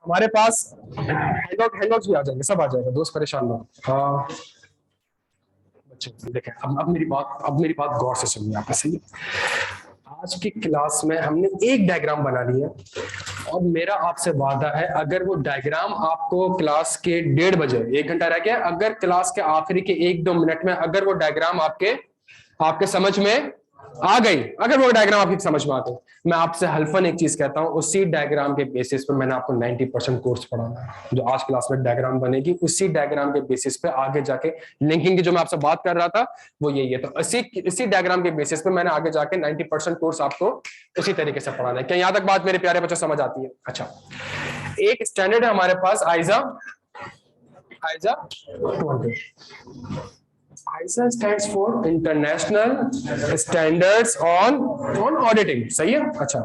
हमारे पास हैंगआउट भी आ जाएंगे, सब आ जाएगा दोस्त, परेशान ना हो। बच्चों देखें, अब मेरी बात गौर से सुनिए आप, सही है। आज की क्लास में हमने एक डायग्राम बना लिया और मेरा आपसे वादा है, अगर वो डायग्राम आपको क्लास के 1:30 बजे, 1 घंटा रह गया, अगर क्लास के आखिरी के 1-2 मिनट में अगर वो डायग्राम आपके समझ में आ गई, अगर वो डायग्राम आपकी समझ में आ गई, मैं आपसे हल्फन एक चीज कहता हूं, उसी डायग्राम के बेसिस पे मैंने आपको 90% कोर्स पढ़ाना है। जो आज क्लास में डायग्राम बनेगी, उसी डायग्राम के बेसिस पे आगे जाके लिंकिंग की जो मैं आपसे बात कर रहा था वो यही है। तो इसी डायग्राम के बेसिस पे मैंने आगे जाके 90% कोर्स आपको उसी तरीके से पढ़ाना है। क्या यहां तक बात मेरे प्यारे बच्चों समझ आती है? अच्छा, एक स्टैंडर्ड है हमारे पास आइजा 200। ISA stands for International Standards on Auditing, सही है। अच्छा,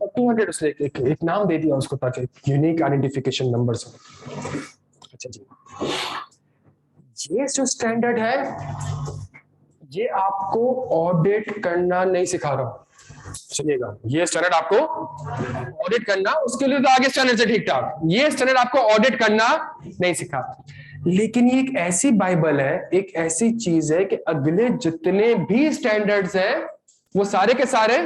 200 उसने एक नाम दे दिया उसको ताकि यूनिक आइडेंटिफिकेशन नंबर से। अच्छा जी, ये जो स्टैंडर्ड है ये आपको ऑडिट करना नहीं सिखा रहा, सुनिएगा, ये स्टैंडर्ड आपको ऑडिट करना, उसके लिए तो आगे स्टैंडर्ड से ठीक ठाक, ये स्टैंडर्ड आपको ऑडिट करना नहीं सिखा। लेकिन ये एक ऐसी बाइबल है, एक ऐसी चीज है कि अगले जितने भी स्टैंडर्ड्स हैं वो सारे के सारे,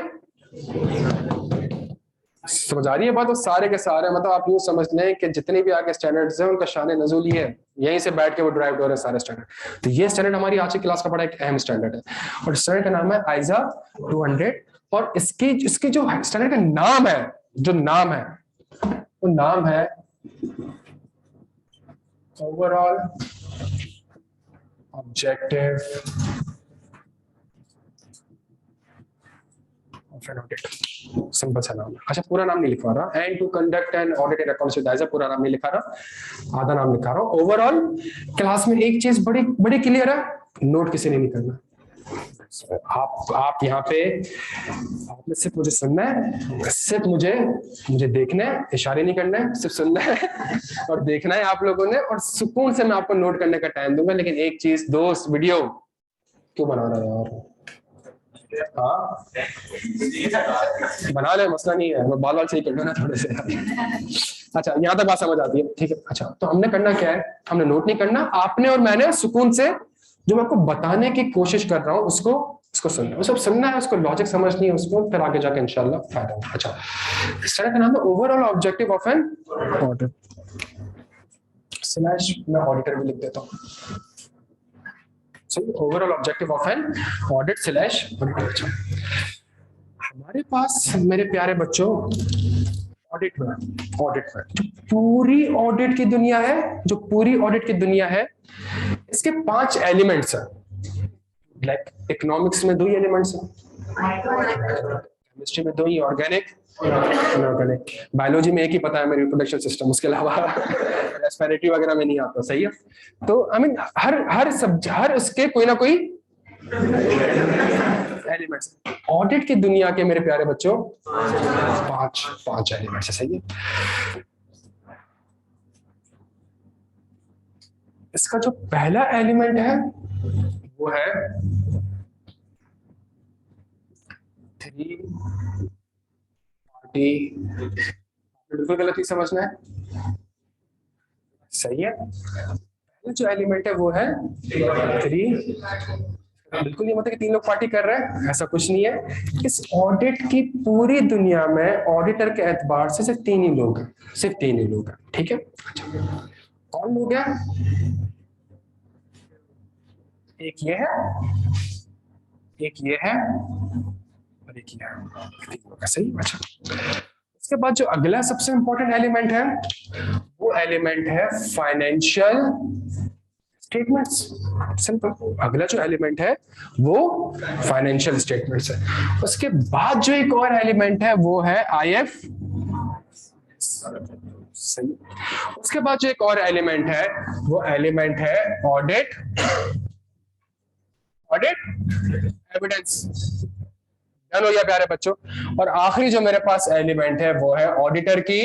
समझ आ रही है बात, वो सारे के सारे, मतलब आप यूं समझ लें कि जितने भी आगे स्टैंडर्ड्स हैं उनका शान नज़ूल ही है, यहीं से बैठ के वो ड्राइव हो रहे हैं सारे स्टैंडर्ड। तो ये स्टैंडर्ड हमारी आज की क्लास का बड़ा एक अहम स्टैंडर्ड है, और स्टैंडर्ड का नाम है आइजा 200। और इसके जो स्टैंडर्ड का नाम है, जो नाम है वो नाम है overall objective of an audit, simple सा नाम है। अच्छा, पूरा नाम नहीं लिखवा रहा, and to conduct an audit and accounts with ISA, पूरा नाम नहीं लिखा रहा, आधा नाम लिखा रहा हूं। ओवरऑल क्लास में एक चीज बड़ी बड़ी क्लियर है, नोट किसी ने नहीं करना। आप यहाँ पे आपने सिर्फ मुझे सुनना है, सिर्फ मुझे देखना है, इशारे नहीं करना है, सिर्फ सुनना है और देखना है आप लोगों ने, और सुकून से मैं आपको नोट करने का टाइम दूंगा। लेकिन एक चीज दोस्त, वीडियो क्यों बना रहा है यार? हाँ बना ले, मसला नहीं है, बाल बाल सही कर लो ना थोड़े से। अच्छा, यहाँ तक बात समझ आती है, ठीक है। अच्छा, तो हमने करना क्या है, हमने नोट नहीं करना, आपने और मैंने सुकून से जो मैं आपको बताने की कोशिश कर रहा हूँ उसको सुनना है, उसको सुनना है, उसको लॉजिक समझनी है, उसको फिर आगे जाके इंशाल्लाह फायदा होगा। अच्छा, इस तरह का नाम है overall objective of an audit, slash मैं ऑडिटर भी लिख देता हूँ, overall objective of an audit slash auditor. हमारे पास मेरे प्यारे बच्चों ऑडिट में जो पूरी ऑडिट की दुनिया है, इसके 5 एलिमेंट्स हैं। लाइक इकोनॉमिक्स में 2 ही एलिमेंट्स हैं, केमिस्ट्री में 2 ही, ऑर्गेनिक इनऑर्गेनिक, बायोलॉजी में एक ही पता है मेरी, रिप्रोडक्शन सिस्टम, उसके अलावा रेस्पिरेटरी वगैरह में नहीं आता, सही है। तो आई मीन हर उसके कोई ना कोई एलिमेंट्स। ऑडिट की दुनिया के मेरे प्यारे बच्चों 5 एलिमेंट्स है, सही है। इसका जो पहला एलिमेंट है वो है 3 पार्टी, बिल्कुल गलत ही समझना है, सही है। पहला जो एलिमेंट है वो है 3, बिल्कुल नहीं मतलब कि 3 लोग पार्टी कर रहे हैं, ऐसा कुछ नहीं है। इस ऑडिट की पूरी दुनिया में ऑडिटर के एतबार से सिर्फ 3 ही लोग हैं, सिर्फ 3 ही लोग हैं, ठीक है। कौन लोग हैं? एक ये है, एक ये है और एक ये है, 3 लोग हैं, सही। अच्छा, उसके बाद जो अगला सबसे इंपॉर्टेंट एलिमेंट है वो एलिमेंट है फाइनेंशियल स्टेटमेंट्स, सिंपल। अगला जो एलिमेंट है वो फाइनेंशियल स्टेटमेंट्स है। उसके बाद जो एक और एलिमेंट है वो है IF, सही। उसके बाद जो एक और एलिमेंट है वो एलिमेंट है ऑडिट एविडेंस। डन हो गया प्यारे बच्चों। और आखिरी जो मेरे पास एलिमेंट है वो है ऑडिटर की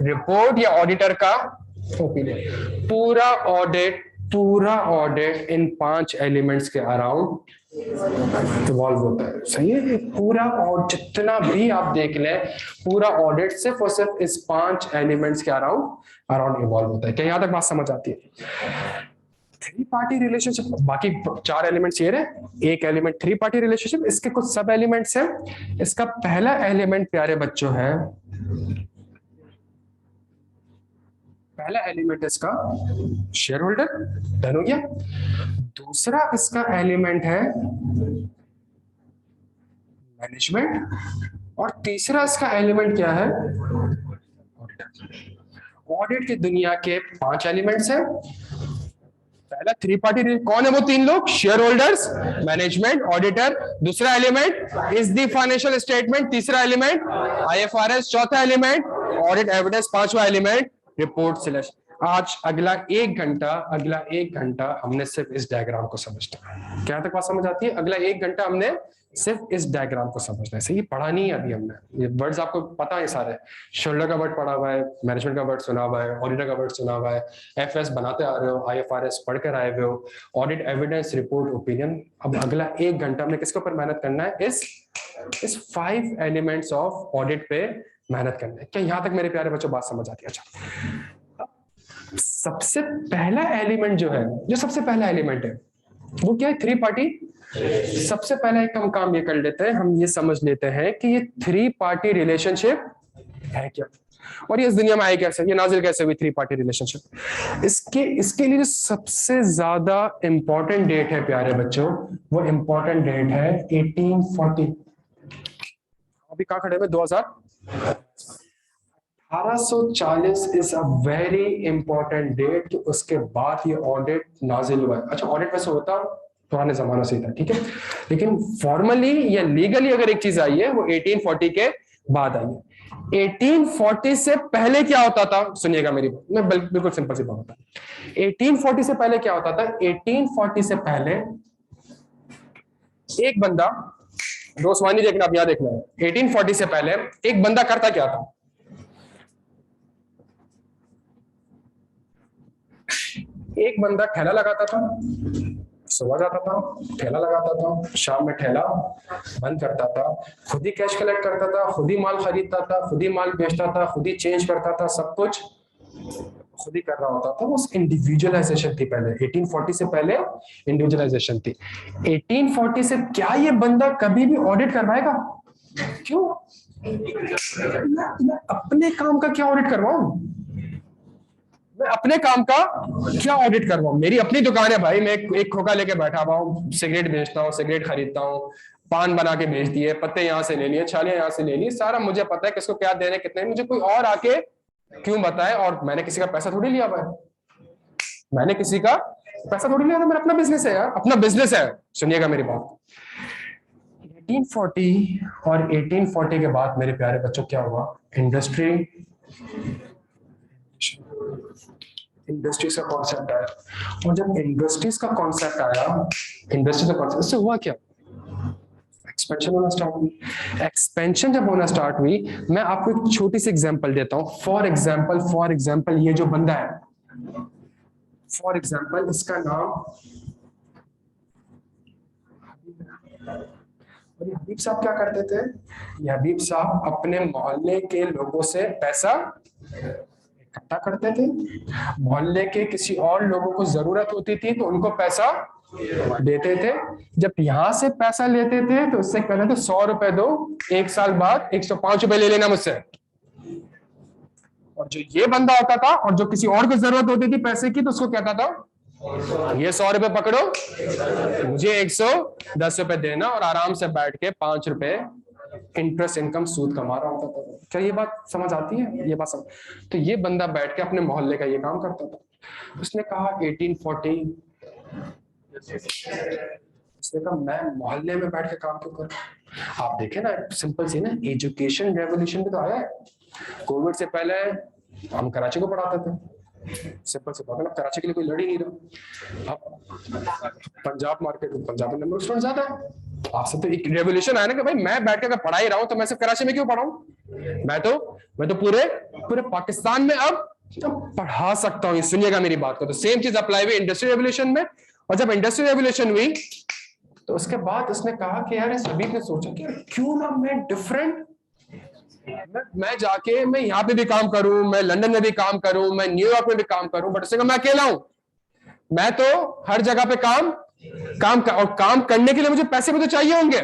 रिपोर्ट या ऑडिटर का ओपिनियन। पूरा ऑडिट इन 5 एलिमेंट्स के अराउंड इवॉल्व होता है। सही है। ये पूरा और जितना भी आप देख लें, पूरा ऑडिट सिर्फ और सिर्फ इस 5 एलिमेंट्स के अराउंड इवॉल्व होता है। क्या यहां तक बात समझ आती है? थ्री पार्टी रिलेशनशिप, बाकी 4 एलिमेंट्स ये रहे। एक एलिमेंट थ्री पार्टी रिलेशनशिप, इसके कुछ सब एलिमेंट्स हैं। इसका पहला एलिमेंट प्यारे बच्चों है, पहला एलिमेंट इसका शेयर होल्डर, डन हो गया। दूसरा इसका एलिमेंट है मैनेजमेंट, और तीसरा इसका एलिमेंट क्या है? ऑडिट की दुनिया के 5 एलिमेंट्स हैं। पहला थ्री पार्टी, कौन है वो 3 लोग? Shareholders, management, auditor. दूसरा element is the financial statement. तीसरा एलिमेंट आईएफआरएस। चौथा एलिमेंट ऑडिट एविडेंस। पांचवा एलिमेंट रिपोर्ट सिलेक्शन। आज अगला एक घंटा हमने सिर्फ इस डायग्राम को समझना है। क्या तक बात समझ आती है? अगला 1 घंटा हमने सिर्फ इस डायग्राम को समझना है। सही, पढ़ा नहीं है अभी हमने, ये वर्ड्स आपको पता है सारे। शोल्डर का वर्ड पढ़ा हुआ है, मैनेजमेंट का वर्ड सुना हुआ है, ऑडिटर का वर्ड सुना हुआ है, एफएस बनाते आ रहे हो, आईएफआरएस पढ़कर आए हुए हो, ऑडिट एविडेंस, रिपोर्ट, ओपिनियन। अब अगला 1 घंटा हमने किसके ऊपर मेहनत करना है? इस 5 एलिमेंट्स ऑफ ऑडिट पे मेहनत करना है। क्या यहां तक मेरे प्यारे बच्चों बात समझ आती है? अच्छा, सबसे पहला एलिमेंट जो है, जो सबसे पहला एलिमेंट है वो क्या है? Three party. सबसे पहले एक हम काम ये कर लेते हैं, हम ये समझ लेते हैं कि ये थ्री पार्टी रिलेशनशिप है क्या, और ये इस दुनिया में आई कैसे, ये नाजिल कैसे हुई थ्री पार्टी रिलेशनशिप। इसके लिए जो सबसे ज्यादा इंपॉर्टेंट डेट है प्यारे बच्चों, वो इंपॉर्टेंट डेट है 1840। अभी कहां खड़े हुए? 1840 is a very important date कि उसके बाद ये ऑडिट नाजिल हुआ है। अच्छा, ऑडिट वैसे होता पुराने जमानों से ही था, ठीक है, लेकिन फॉर्मली या लीगली अगर एक चीज आई है वो 1840 के बाद आई है। 1840 से पहले क्या होता था? सुनिएगा मेरी बात, मैं बिल्कुल सिंपल सी बात बताऊं। 1840 से पहले क्या होता था? 1840 से पहले एक बंदा, दोस्वानी देखना, आप यहां देखना है। 1840 से पहले एक बंदा करता क्या था? एक बंदा ठेला लगाता था, सुबह जाता था, ठेला लगाता था, शाम में ठेला बंद करता था, खुद ही कैश कलेक्ट करता था, खुद ही माल खरीदता था, खुद ही माल बेचता था, खुद ही चेंज करता था, सब कुछ खुद ही कर रहा होता था। वो इंडिविजुअलाइजेशन थी पहले। 1840 से पहले इंडिविजुअलाइजेशन थी। 1840 से क्या ये बंदा कभी भी ऑडिट करवाएगा? क्यों? मैं अपने काम का क्या ऑडिट करवाऊं? मैं अपने काम का क्या ऑडिट करवाऊं? मेरी अपनी दुकान है भाई, मैं एक खोखा लेके बैठा हुआ हूँ, सिगरेट बेचता हूँ, सिगरेट खरीदता हूँ, पान बना के बेच दिए, पत्ते यहाँ से ले लिए, छालियां यहाँ से ले ली, सारा मुझे पता है किसको क्या देने, कितने, मुझे कोई और आके क्यों बताए? और मैंने किसी का पैसा थोड़ी लिया भाई, मैंने किसी का पैसा थोड़ी लिया था, मेरा अपना बिजनेस है यार, अपना बिजनेस है। सुनिएगा मेरी बात। 1840 और 1840 के बाद मेरे प्यारे बच्चों क्या हुआ? इंडस्ट्रीज का कॉन्सेप्ट आया, और जब इंडस्ट्रीज का कॉन्सेप्ट आया, इंडस्ट्रीज का कॉन्सेप्ट, इससे हुआ क्या? एक्सपेंशन होना स्टार्ट हुई। एक्सपेंशन जब होना स्टार्ट हुई, मैं आपको एक छोटी सी एग्जांपल देता हूं। फॉर एग्जांपल ये जो बंदा है, फॉर एग्जांपल इसका नाम, और ये हबीब साहब क्या करते थे? ये हबीब साहब अपने मोहल्ले के लोगों से पैसा इकट्ठा करते थे। मोहल्ले के किसी और लोगों को जरूरत होती थी तो उनको पैसा देते थे। जब यहां से पैसा लेते थे तो उससे कहते थे 100 रुपए दो, 1 साल बाद 105 रुपए ले लेना मुझसे। और जो ये बंदा होता था और जो किसी और को जरूरत होती थी पैसे की, तो उसको कहता था ये 100 रुपए पकड़ो, मुझे 110 रुपए देना, और आराम से बैठ के 5 रुपए इंटरेस्ट इनकम सूद कमा रहा होता था। क्या ये बात समझ आती है? ये बात समझ। तो ये बंदा बैठ के अपने मोहल्ले का ये काम करता था। उसने कहा 1840, उसने कहा मैं मोहल्ले में बैठ के काम क्यों करूं? आप देखें ना, सिंपल सी ना, एजुकेशन रेवोल्यूशन भी तो आया है। कोविड से पहले हम कराची को पढ़ाते थे, सिंपल से बात है, कराची के लिए कोई लड़ ही नहीं रहा। अब पंजाब मार्केट में पंजाब में नंबर स्टूडेंट ज्यादा है। आपसे तो एक रेवोल्यूशन आया ना कि भाई मैं बैठ कर पढ़ा ही रहा हूं, तो मैं सिर्फ कराची में क्यों पढ़ाऊं? मैं तो पूरे पाकिस्तान में अब पढ़ा सकता हूं। सुनिएगा मेरी बात को। तो सेम चीज अप्लाई हुई इंडस्ट्रियल रेवोल्यूशन में। और जब इंडस्ट्रियल रेवोल्यूशन हुई तो उसके बाद उसने कहा कि यार इस हबीब ने सोचा कि क्यों ना मैं डिफरेंट, मैं जाके मैं यहाँ पे भी काम करूं, मैं लंदन में भी काम करूं, मैं न्यूयॉर्क में भी काम करूं, बट उसने कहा मैं अकेला हूं, मैं तो हर जगह पे और काम करने के लिए मुझे पैसे भी तो चाहिए होंगे,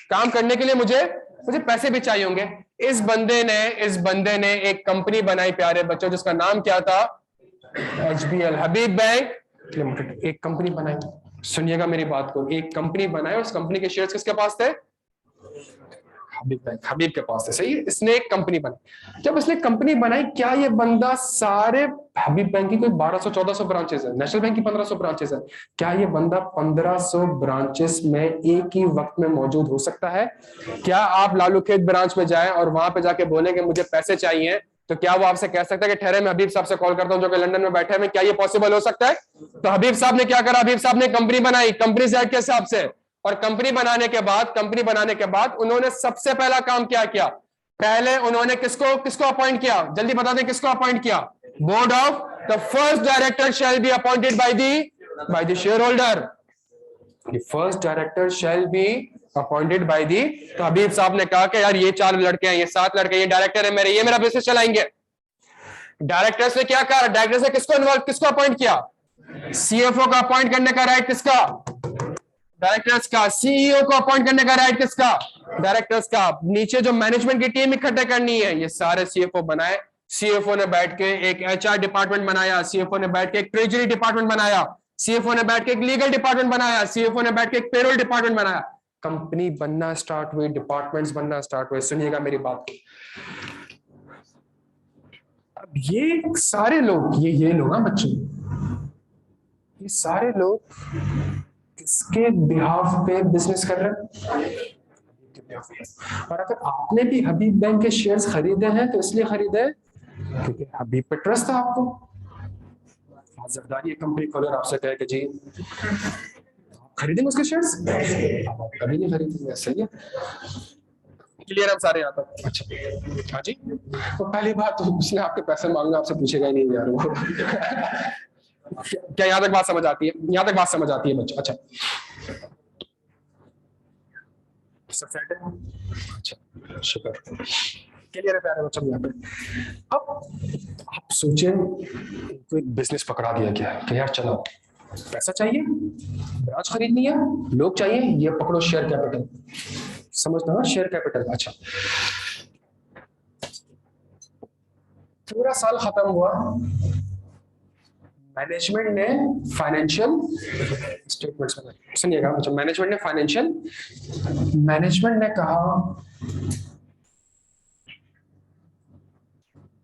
काम करने के लिए मुझे मुझे पैसे भी चाहिए होंगे। इस बंदे ने एक कंपनी बनाई प्यारे बच्चों, जिसका नाम क्या था, HBL, हबीब बैंक लिमिटेड। एक कंपनी बनाई, सुनिएगा मेरी बात को, एक कंपनी बनाई, उस कंपनी के शेयर्स किसके पास थे, हबीब के पास थे। सही है, इसने एक कंपनी बनाई। जब इसने कंपनी बनाई, क्या ये बंदा सारे हबीब बैंक की कोई 1200-1400 ब्रांचेस है, नेशनल बैंक की 1500 ब्रांचेस है, क्या ये बंदा 1500 ब्रांचेस में एक ही वक्त में मौजूद हो सकता है? क्या आप लालू खेत ब्रांच में जाएं और वहां पे जाके बोलेंगे मुझे पैसे चाहिए, तो क्या वो आपसे कह सकता है कि ठहरे मैं हबीब साहब से कॉल करता हूं जो कि लंदन में बैठे हैं? क्या ये पॉसिबल हो सकता है? तो हबीब साहब ने क्या करा, हबीब साहब ने कंपनी बनाई, कंपनी एक्ट के हिसाब से, और कंपनी बनाने के बाद उन्होंने सबसे पहला काम क्या किया, पहले उन्होंने किसको अपॉइंट किया, जल्दी बता दें किसको अपॉइंट किया, board of the first director shall be appointed by the share holder, the first director shall be appointed by the. तो हबीब साहब ने कहा कि यार ये 4 लड़के हैं, ये 7 लड़के, ये डायरेक्टर है मेरे, ये मेरा बिजनेस चलाएंगे। डायरेक्टर्स ने क्या कहा, डायरेक्टर्स ने किसको अपॉइंट किया, CFO का अपॉइंट करने का राइट किसका, डायरेक्टर्स का। CEO को अपॉइंट करने का राइट किसका, डायरेक्टर्स का। नीचे जो मैनेजमेंट की टीम इकट्ठे करनी है, ये सारे CFO बनाए। CFO ने बैठ के एक HR डिपार्टमेंट बनाया, CFO ने बैठ के एक ट्रेजरी डिपार्टमेंट बनाया, CFO ने बैठ के एक लीगल डिपार्टमेंट बनाया, CFO ने बैठ के एक पेरोल डिपार्टमेंट बनाया। कंपनी बनना स्टार्ट हुई, डिपार्टमेंट्स बनना स्टार्ट हुए। सुनिएगा मेरी बात। अब ये सारे लोग, ये लोग हैं बच्चों, ये सारे लोग किसके बिहाफ पे बिजनेस कर रहे हैं? और अगर आपने भी हबीब बैंक के शेयर्स खरीदे हैं तो इसलिए खरीदे क्योंकि हबीब पे ट्रस्ट था आपको। जरदारी एक कंपनी खोले, आपसे कहे कि जी खरीदेंगे उसके शेयर्स, आप कभी नहीं खरीदेंगे। सही है, क्लियर हम सारे यहाँ तक? अच्छा हाँ जी, तो पहली बात तो उसने आपके पैसे मांगना, आपसे पूछेगा ही नहीं यार वो। क्या यहाँ तक बात समझ आती है? यहाँ तक बात समझ आती है बच्चों? अच्छा अच्छा, शुक्र, क्लियर है प्यारे बच्चों यहाँ पे। अब आप सोचें, कोई बिजनेस पकड़ा दिया गया कि यार चलो पैसा चाहिए, ब्रांच खरीदनी है, लोग चाहिए, ये पकड़ो शेयर कैपिटल, समझना ना, शेयर कैपिटल। अच्छा, पूरा साल खत्म हुआ, मैनेजमेंट ने फाइनेंशियल स्टेटमेंट्स बनाए। सुनिएगा, मैनेजमेंट ने कहा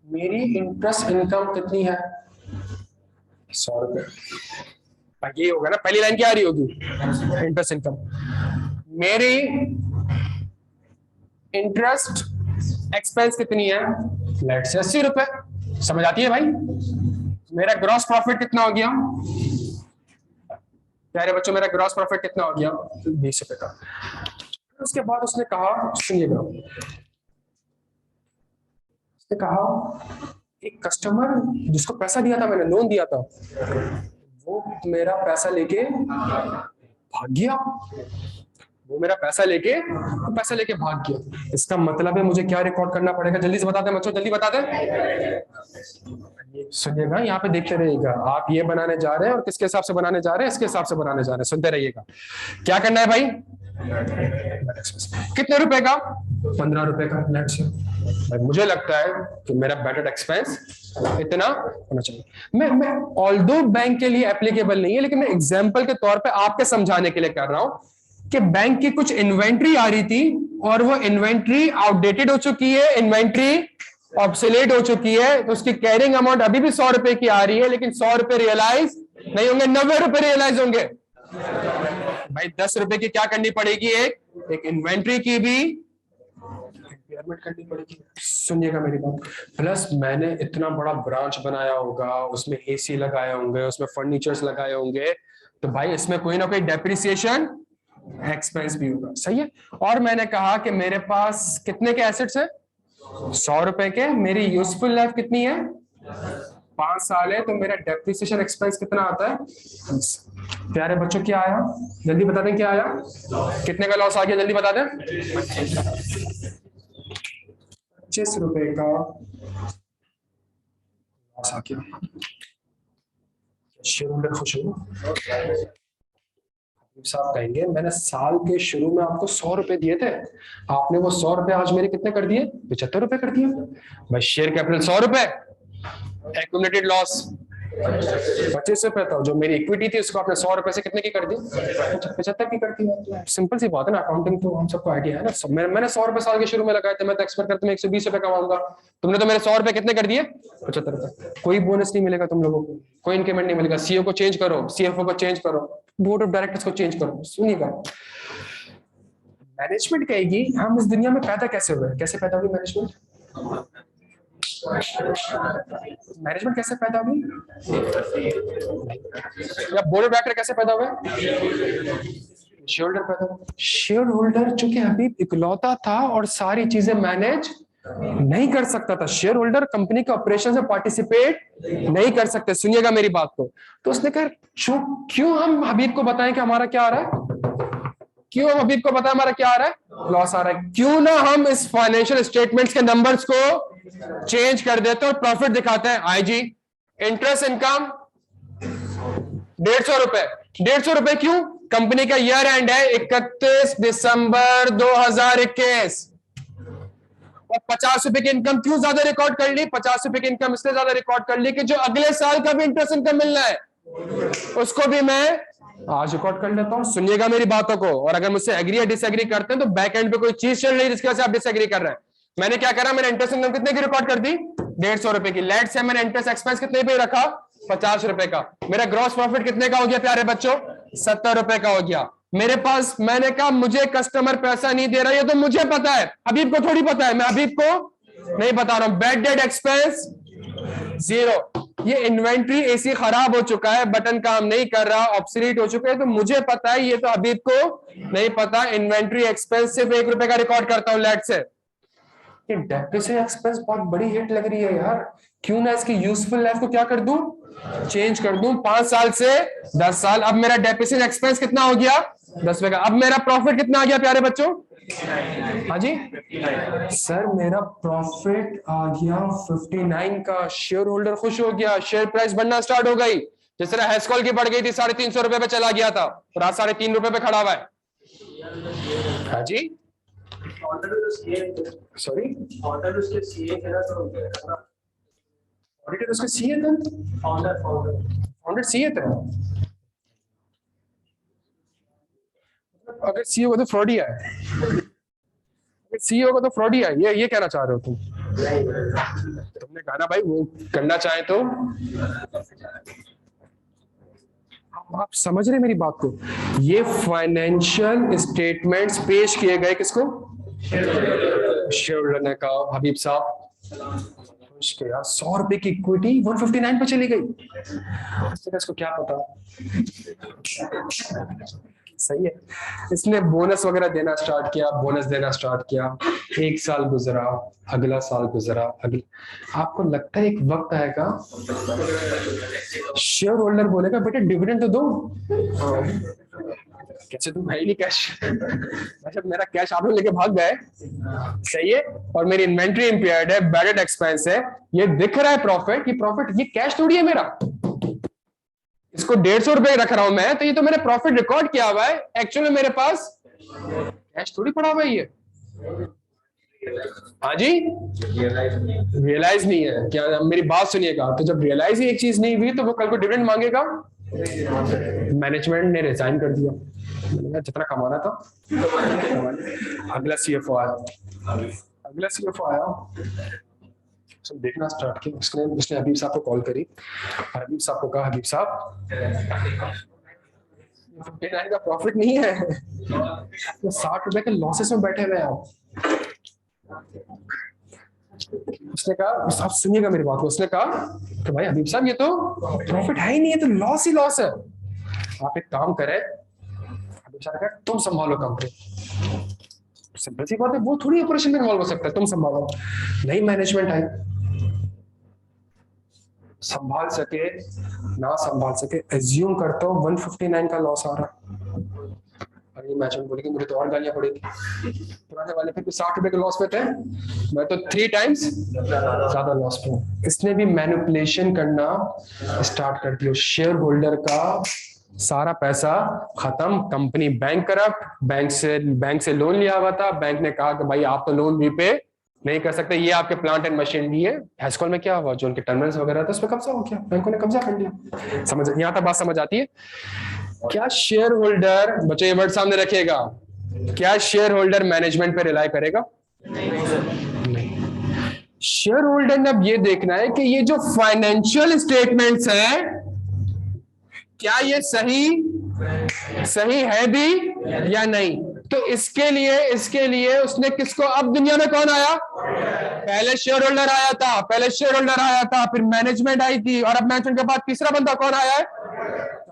मेरी इंटरेस्ट इनकम कितनी है, 100 रुपए। ये होगा ना, पहली लाइन क्या आ रही होगी, इंटरेस्ट इनकम। मेरी इंटरेस्ट एक्सपेंस कितनी है, लेट से 80 रुपए। समझ आती है भाई? मेरा ग्रॉस प्रॉफिट कितना हो गया प्यारे बच्चों, मेरा ग्रॉस प्रॉफिट कितना हो गया, 20 रुपए का। उसके बाद उसने कहा, सुनिएगा, उसने कहा एक कस्टमर जिसको पैसा दिया था मैंने, लोन दिया था, वो मेरा पैसा लेके भाग गया, भाग गया। इसका मतलब है मुझे क्या रिकॉर्ड करना पड़ेगा, जल्दी से बता दें बच्चों, जल्दी बता दें। सुनिएगा, यहाँ पे देखते रहिएगा, आप ये बनाने जा रहे हैं और किसके हिसाब से बनाने जा रहे हैं, इसके हिसाब से बनाने जा रहे हैं। सुनते रहिएगा, क्या करना है भाई, कितने रुपए का, 15 रुपए का नेट से। भाई मुझे लगता है कि मेरा बैटेड एक्सपेंस इतना होना चाहिए। मैं ऑल्दो बैंक के लिए एप्लीकेबल नहीं है, लेकिन मैं एग्जांपल के तौर पे आपके समझाने के लिए कर रहा हूं कि बैंक की कुछ इन्वेंट्री आ रही थी और वो इन्वेंट्री आउटडेटेड हो चुकी है, इन्वेंट्री ऑब्सोलेट हो चुकी है, तो उसकी कैरिंग अमाउंट अभी भी 100 रुपए की आ रही है, लेकिन 100 रुपए रियलाइज नहीं होंगे, 90 रुपए रियलाइज होंगे। भाई 10 रुपए की क्या करनी पड़ेगी, एक इन्वेंट्री की भी इम्पेयरमेंट करनी पड़ेगी। सुनिएगा मेरी बात, प्लस मैंने इतना बड़ा ब्रांच बनाया होगा, उसमें AC लगाए होंगे, उसमें फर्नीचर्स लगाए होंगे, तो भाई इसमें कोई ना कोई डेप्रिसिएशन एक्सपेंस भी होगा। सही है। और मैंने कहा कि मेरे पास कितने के एसेट्स है, 100 रुपए के, मेरी यूजफुल लाइफ कितनी है, 5 साल है तो मेरा डेप्रिसिएशन एक्सपेंस कितना आता है? प्यारे बच्चों क्या आया, जल्दी बता दें क्या आया, कितने का लॉस आ गया, जल्दी बता दें। 25 रुपए का लॉस आ गया। शेयर होल्डर खुश हो साहब? कहेंगे मैंने साल के शुरू में आपको 100 रुपए दिए थे, आपने वो 100 रुपए आज मेरे कितने कर दिए? 75 रुपए कर दिए। भाई शेयर कैपिटल 100 रुपए, एक्यूमुलेटेड लॉस 25 रुपए था, जो मेरी इक्विटी थी उसको आपने 100 रुपए से कितने की कर दी? 75 की कर दी। सिंपल सी बात है ना, अकाउंटिंग तो हम सबको आइडिया है ना। मैंने 100 रुपए साल के शुरू में लगाए थे, मैं तो एक्सपेक्ट करता हूँ 120 रुपए कमाऊंगा, तुमने तो मेरे 100 रुपए कितने कर दिए? 75 रुपए। कोई बोनस नहीं मिलेगा तुम लोगों को, कोई इंक्रीमेंट नहीं मिलेगा। सीईओ को चेंज करो, सीएफओ को चेंज करो, बोर्ड ऑफ डायरेक्टर्स को चेंज करो, सुनिएगा। मैनेजमेंट कहेगी हम इस दुनिया में पैदा कैसे हुए? कैसे पैदा हुई मैनेजमेंट? मैनेजमेंट कैसे पैदा हुई? या बोर्ड ऑफ डायरेक्टर कैसे पैदा हुए? शेयर होल्डर पैदा हुआ। शेयर होल्डर चूंकि हबीब इकलौता था और सारी चीजें मैनेज नहीं कर सकता था, शेयर होल्डर कंपनी के ऑपरेशन में पार्टिसिपेट नहीं कर सकते। सुनिएगा मेरी बात को। तो उसने कहा क्यों हम हबीब को बताएं कि हमारा क्या आ रहा है, क्यों हम हबीब को बताएं हमारा क्या आ रहा है? लॉस आ रहा है। क्यों ना हम इस फाइनेंशियल स्टेटमेंट्स के नंबर्स को चेंज कर देते और प्रॉफिट दिखाते हैं। आईजी इंटरेस्ट इनकम 150 रुपए, 150 रुपए क्यों? कंपनी का ईयर एंड है 31 दिसंबर 2021 और 50 रुपए की इनकम क्यों ज्यादा रिकॉर्ड कर ली? 50 रुपए की इनकम इसलिए ज्यादा रिकॉर्ड कर ली कि जो अगले साल का भी इंटरेस्ट इनकम मिलना है उसको भी मैं आज रिकॉर्ड कर लेता हूं। सुनिएगा मेरी बातों को, और अगर मुझसे एग्री या डिसएग्री करते हैं तो बैक एंड पे कोई चीज चल रही है जिसकी वजह से आप डिसएग्री कर रहे हैं। मैंने क्या करा, मैंने इंटरेस्ट इनकम कितने की रिकॉर्ड कर दी? 150 रुपए की। लेट से मैंने इंटरेस्ट एक्सपेंस कितने पे रखा? 50 रुपए का। मेरा ग्रॉस प्रॉफिट कितने का हो गया प्यारे बच्चों? 70 रुपए का हो गया। मेरे पास, मैंने कहा मुझे कस्टमर पैसा नहीं दे रहा, ये तो मुझे पता है, हबीब को थोड़ी पता है, मैं हबीब को नहीं बता रहा हूं। Bad debt expense 0। ये इन्वेंट्री एसी खराब हो चुका है, बटन काम नहीं कर रहा, ऑब्सोलीट हो चुका है, तो मुझे पता है, ये तो हबीब को नहीं पता। इन्वेंट्री एक्सपेंस सिर्फ 1 रुपए का रिकॉर्ड करता हूं लेट से। ये डेप्रिसिएशन एक्सपेंस बहुत बड़ी हिट लग रही है यार, क्यों ना इसकी यूजफुल लाइफ को क्या कर दूं? चेंज कर दूं। 5 साल से 10 साल। अब मेरा डेप्रिसिएशन एक्सपेंस कितना हो गया? 10 रुपए का। अब मेरा प्रॉफिट कितना आ गया प्यारे बच्चों? हाँ जी सर, मेरा प्रॉफिट आ गया 59 का। शेयर होल्डर खुश हो गया, शेयर प्राइस बढ़ना स्टार्ट हो गई। जिस तरह हेस्कॉल की बढ़ गई थी, 350 रुपए पे चला गया था और आज 3.5 रुपए पे खड़ा हुआ है। हाँ जी सॉरी, ऑडिटर उसके सीए थे, फाउंडर सीए थे। अगर सीईओ को तो फ्रॉड ही है, सीईओ को तो फ्रॉड ही है, ये कहना चाह रहे हो तुम? तुमने कहा ना भाई वो करना चाहे तो। आप समझ रहे मेरी बात को? ये फाइनेंशियल स्टेटमेंट्स पेश किए गए किसको? शेयर होल्डर ने कहा हबीब साहब 100 रुपए की इक्विटी 159 पे चली गई, इसको क्या पता। सही है, इसने बोनस वगैरह देना स्टार्ट किया, बोनस देना स्टार्ट किया। 1 साल गुजरा, अगला साल गुजरा, आपको लगता है एक वक्त आएगा शेयर होल्डर बोलेगा बेटे डिविडेंड तो दो। कैसे तुम है ही नहीं कैश, जब मेरा कैश आप लोग लेके भाग गए, सही है, और मेरी इन्वेंट्री इंपेयर्ड है, बैड डेट एक्सपेंस है, ये दिख रहा है प्रॉफिट, ये प्रॉफिट, ये कैश थोड़ी है मेरा, इसको 150 रुपए रख रहा हूं मैं, तो ये तो मैंने प्रॉफिट रिकॉर्ड किया हुआ है, एक्चुअली मेरे पास कैश थोड़ी पड़ा हुआ है ये। हाँ जी, रियलाइज नहीं है क्या? मेरी बात सुनिएगा, तो जब रियलाइज ही एक चीज नहीं हुई तो वो कल को डिविडेंड मांगेगा। मैनेजमेंट ने रिजाइन कर दिया, जितना कमाना था। अगला सीएफओ आया, देखना स्टार्ट किया, उसने हबीब साहब को कॉल करी, हबीब साहब को कहा हबीब साहब 59 का प्रॉफिट नहीं है, तो 60 रुपए के लॉसेस में बैठे हुए आप। उसने कहा, आप सुनिएगा मेरी बात को, उसने कहा कि भाई हबीब साहब ये तो प्रॉफिट है ही नहीं है, तो लॉस ही लॉस है, आप एक काम करें। हबीब साहब ने कहा तुम संभालो कंपनी। सिंपल सी बात है, वो थोड़ी ऑपरेशन में इन्वॉल्व हो सकता है, तुम संभालो। नई मैनेजमेंट आई, संभाल सके ना संभाल सके, एज्यूम करता हूँ 159 का लॉस आ रहा है। अरे मैनेजमेंट बोलेगी मुझे तो और गालियां पड़ेगी, पुराने वाले फिर भी 60 रुपए के लॉस पे थे, मैं तो 3 टाइम्स ज्यादा लॉस पे हूँ। इसने भी मैनिपुलेशन करना स्टार्ट कर दिया, शेयर होल्डर का सारा पैसा खत्म, कंपनी बैंक करप्ट, बैंक से लोन लिया हुआ था, बैंक ने कहा कि भाई आप तो लोन रीपे नहीं कर सकते, ये आपके प्लांट एंड मशीनरी है। हैस्कॉल में क्या हुआ, जो उनके टर्मिनल्स वगैरह था उस पर कब्जा हो गया, बैंकों ने कब्जा कर लिया। समझ यहां तक बात समझ आती है? क्या शेयर होल्डर, बच्चों ये वर्ड सामने रखिएगा, क्या शेयर होल्डर मैनेजमेंट पे रिलाई करेगा? नहीं। शेयर होल्डर ने अब ये देखना है कि ये जो फाइनेंशियल स्टेटमेंट्स है क्या ये सही है भी या नहीं। तो इसके लिए उसने किसको, अब दुनिया में कौन आया? पहले शेयर होल्डर आया था, फिर मैनेजमेंट आई थी, और अब मैनेजमेंट के बाद तीसरा बंदा कौन आया है?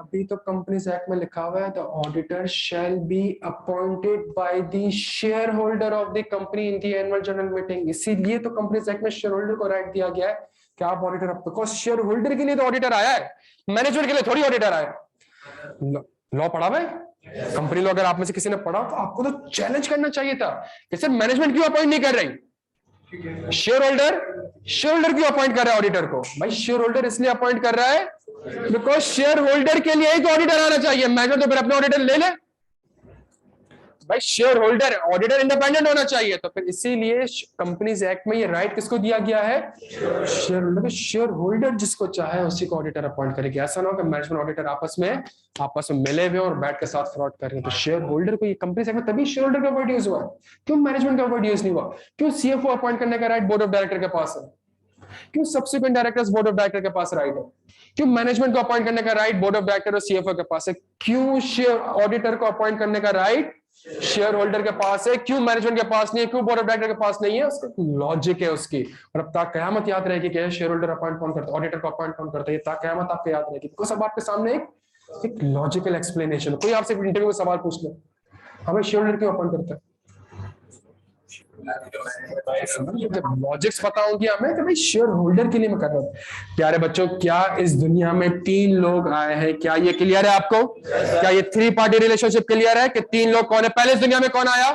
अभी तो कंपनीज एक्ट में लिखा हुआ है the auditor shall be appointed by the share holder of the company in the annual general meeting. इसीलिए तो कंपनीज एक्ट में शेयर होल्डर को राइट दिया गया है कि आप ऑडिटर, बिकॉज शेयर होल्डर के लिए तो ऑडिटर आया है, मैनेजमेंट के लिए थोड़ी ऑडिटर आया। लॉ पढ़ा भाई, कंपनी लॉ अगर आप में से किसी ने पढ़ा तो आपको तो चैलेंज करना चाहिए था कि सर मैनेजमेंट क्यों अपॉइंट नहीं कर रही, शेयर होल्डर क्यों अपॉइंट कर रहा है ऑडिटर को? भाई शेयर होल्डर इसलिए अपॉइंट कर रहा है बिकॉज शेयर होल्डर के लिए ही तो ऑडिटर आना चाहिए, मैनेजमेंट तो फिर अपने ऑडिटर ले ले। भाई शेयर होल्डर, ऑडिटर इंडिपेंडेंट होना चाहिए, तो फिर इसीलिए कंपनीज एक्ट में ये राइट किसको दिया गया है? Share holder. शेयर होल्डर जिसको चाहे उसी को ऑडिटर अपॉइंट करेगी। ऐसा ना हो कि मैनेजमेंट ऑडिटर आपस में मिले हुए और बैठ के साथ फ्रॉड कर रहे हैं। तो शेयर होल्डर को, ये कंपनीज एक्ट में तभी शेयर होल्डर का वर्ड यूज हुआ है, क्यों मैनेजमेंट का वर्ड यूज नहीं हुआ? क्यों सीएफओ अपॉइंट करने का राइट बोर्ड ऑफ डायरेक्टर के पास है? क्यों subsequent directors board of director के पास राइट है? क्यों मैनेजमेंट को अपॉइंट करने का राइट बोर्ड ऑफ डायरेक्टर और सीएफओ के पास है? क्यों शेयर ऑडिटर को अपॉइंट करने का राइट शेयर होल्डर के पास है? क्यों मैनेजमेंट के पास नहीं है? क्यों बोर्ड ऑफ डायरेक्टर के पास नहीं है? उसका लॉजिक है उसकी, और अब तक कयामत याद रहेगी कि शेयर होल्डर अपॉइंट कौन करता है, ऑडिटर को अपॉइंट कौन करता है, ये तक कयामत आपको याद रहेगी, बिकॉज़ अब आपके सामने एक लॉजिकल एक्सप्लेनेशन। कोई आपसे इंटरव्यू में सवाल पूछ ले, हमें शेयर होल्डर क्यों अपॉइंट करता है, जब लॉजिक्स पता होगी हमें कि भाई शेयर होल्डर के लिए मैं कर रहा हूं। प्यारे बच्चों, क्या इस दुनिया में 3 लोग आए हैं? क्या ये क्लियर है आपको? क्या ये 3 पार्टी रिलेशनशिप क्लियर है कि 3 लोग कौन है? पहले इस दुनिया में कौन आया,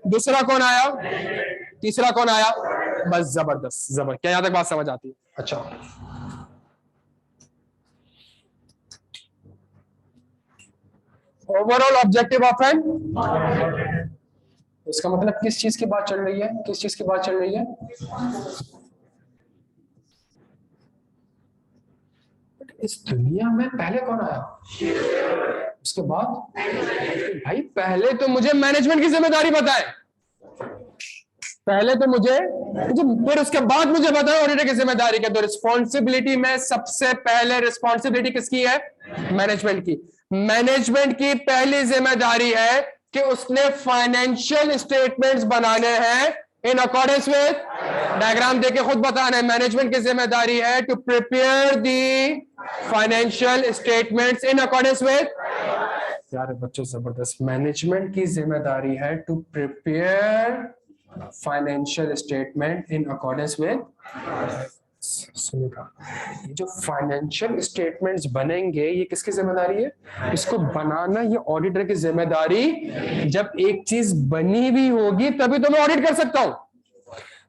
दूसरा कौन आया, तीसरा कौन आया? बस जबरदस्त, क्या यहां तक बात समझ आती है? अच्छा, ओवरऑल ऑब्जेक्टिव ऑफ एन, इसका मतलब किस चीज की बात चल रही है, किस चीज की बात चल रही है? इस दुनिया में पहले कौन आया, उसके बाद? भाई पहले तो मुझे मैनेजमेंट की जिम्मेदारी बताए, पहले तो मुझे फिर उसके बाद मुझे बताओ ऑडिटर की जिम्मेदारी क्या। तो रिस्पॉन्सिबिलिटी में सबसे पहले रिस्पॉन्सिबिलिटी किसकी है? मैनेजमेंट की। मैनेजमेंट की पहली जिम्मेदारी है कि उसने फाइनेंशियल स्टेटमेंट्स बनाने हैं इन अकॉर्डेंस विद डायग्राम देके खुद बताना है। मैनेजमेंट की जिम्मेदारी है to prepare the financial statements in accordance with, यार बच्चों जबरदस्त, मैनेजमेंट की जिम्मेदारी है to prepare financial statement in accordance with. सुनिएगा, ये जो फाइनेंशियल स्टेटमेंट्स बनेंगे ये किसकी जिम्मेदारी है? इसको बनाना ये ऑडिटर की जिम्मेदारी। जब एक चीज बनी भी होगी तभी तो मैं ऑडिट कर सकता हूं।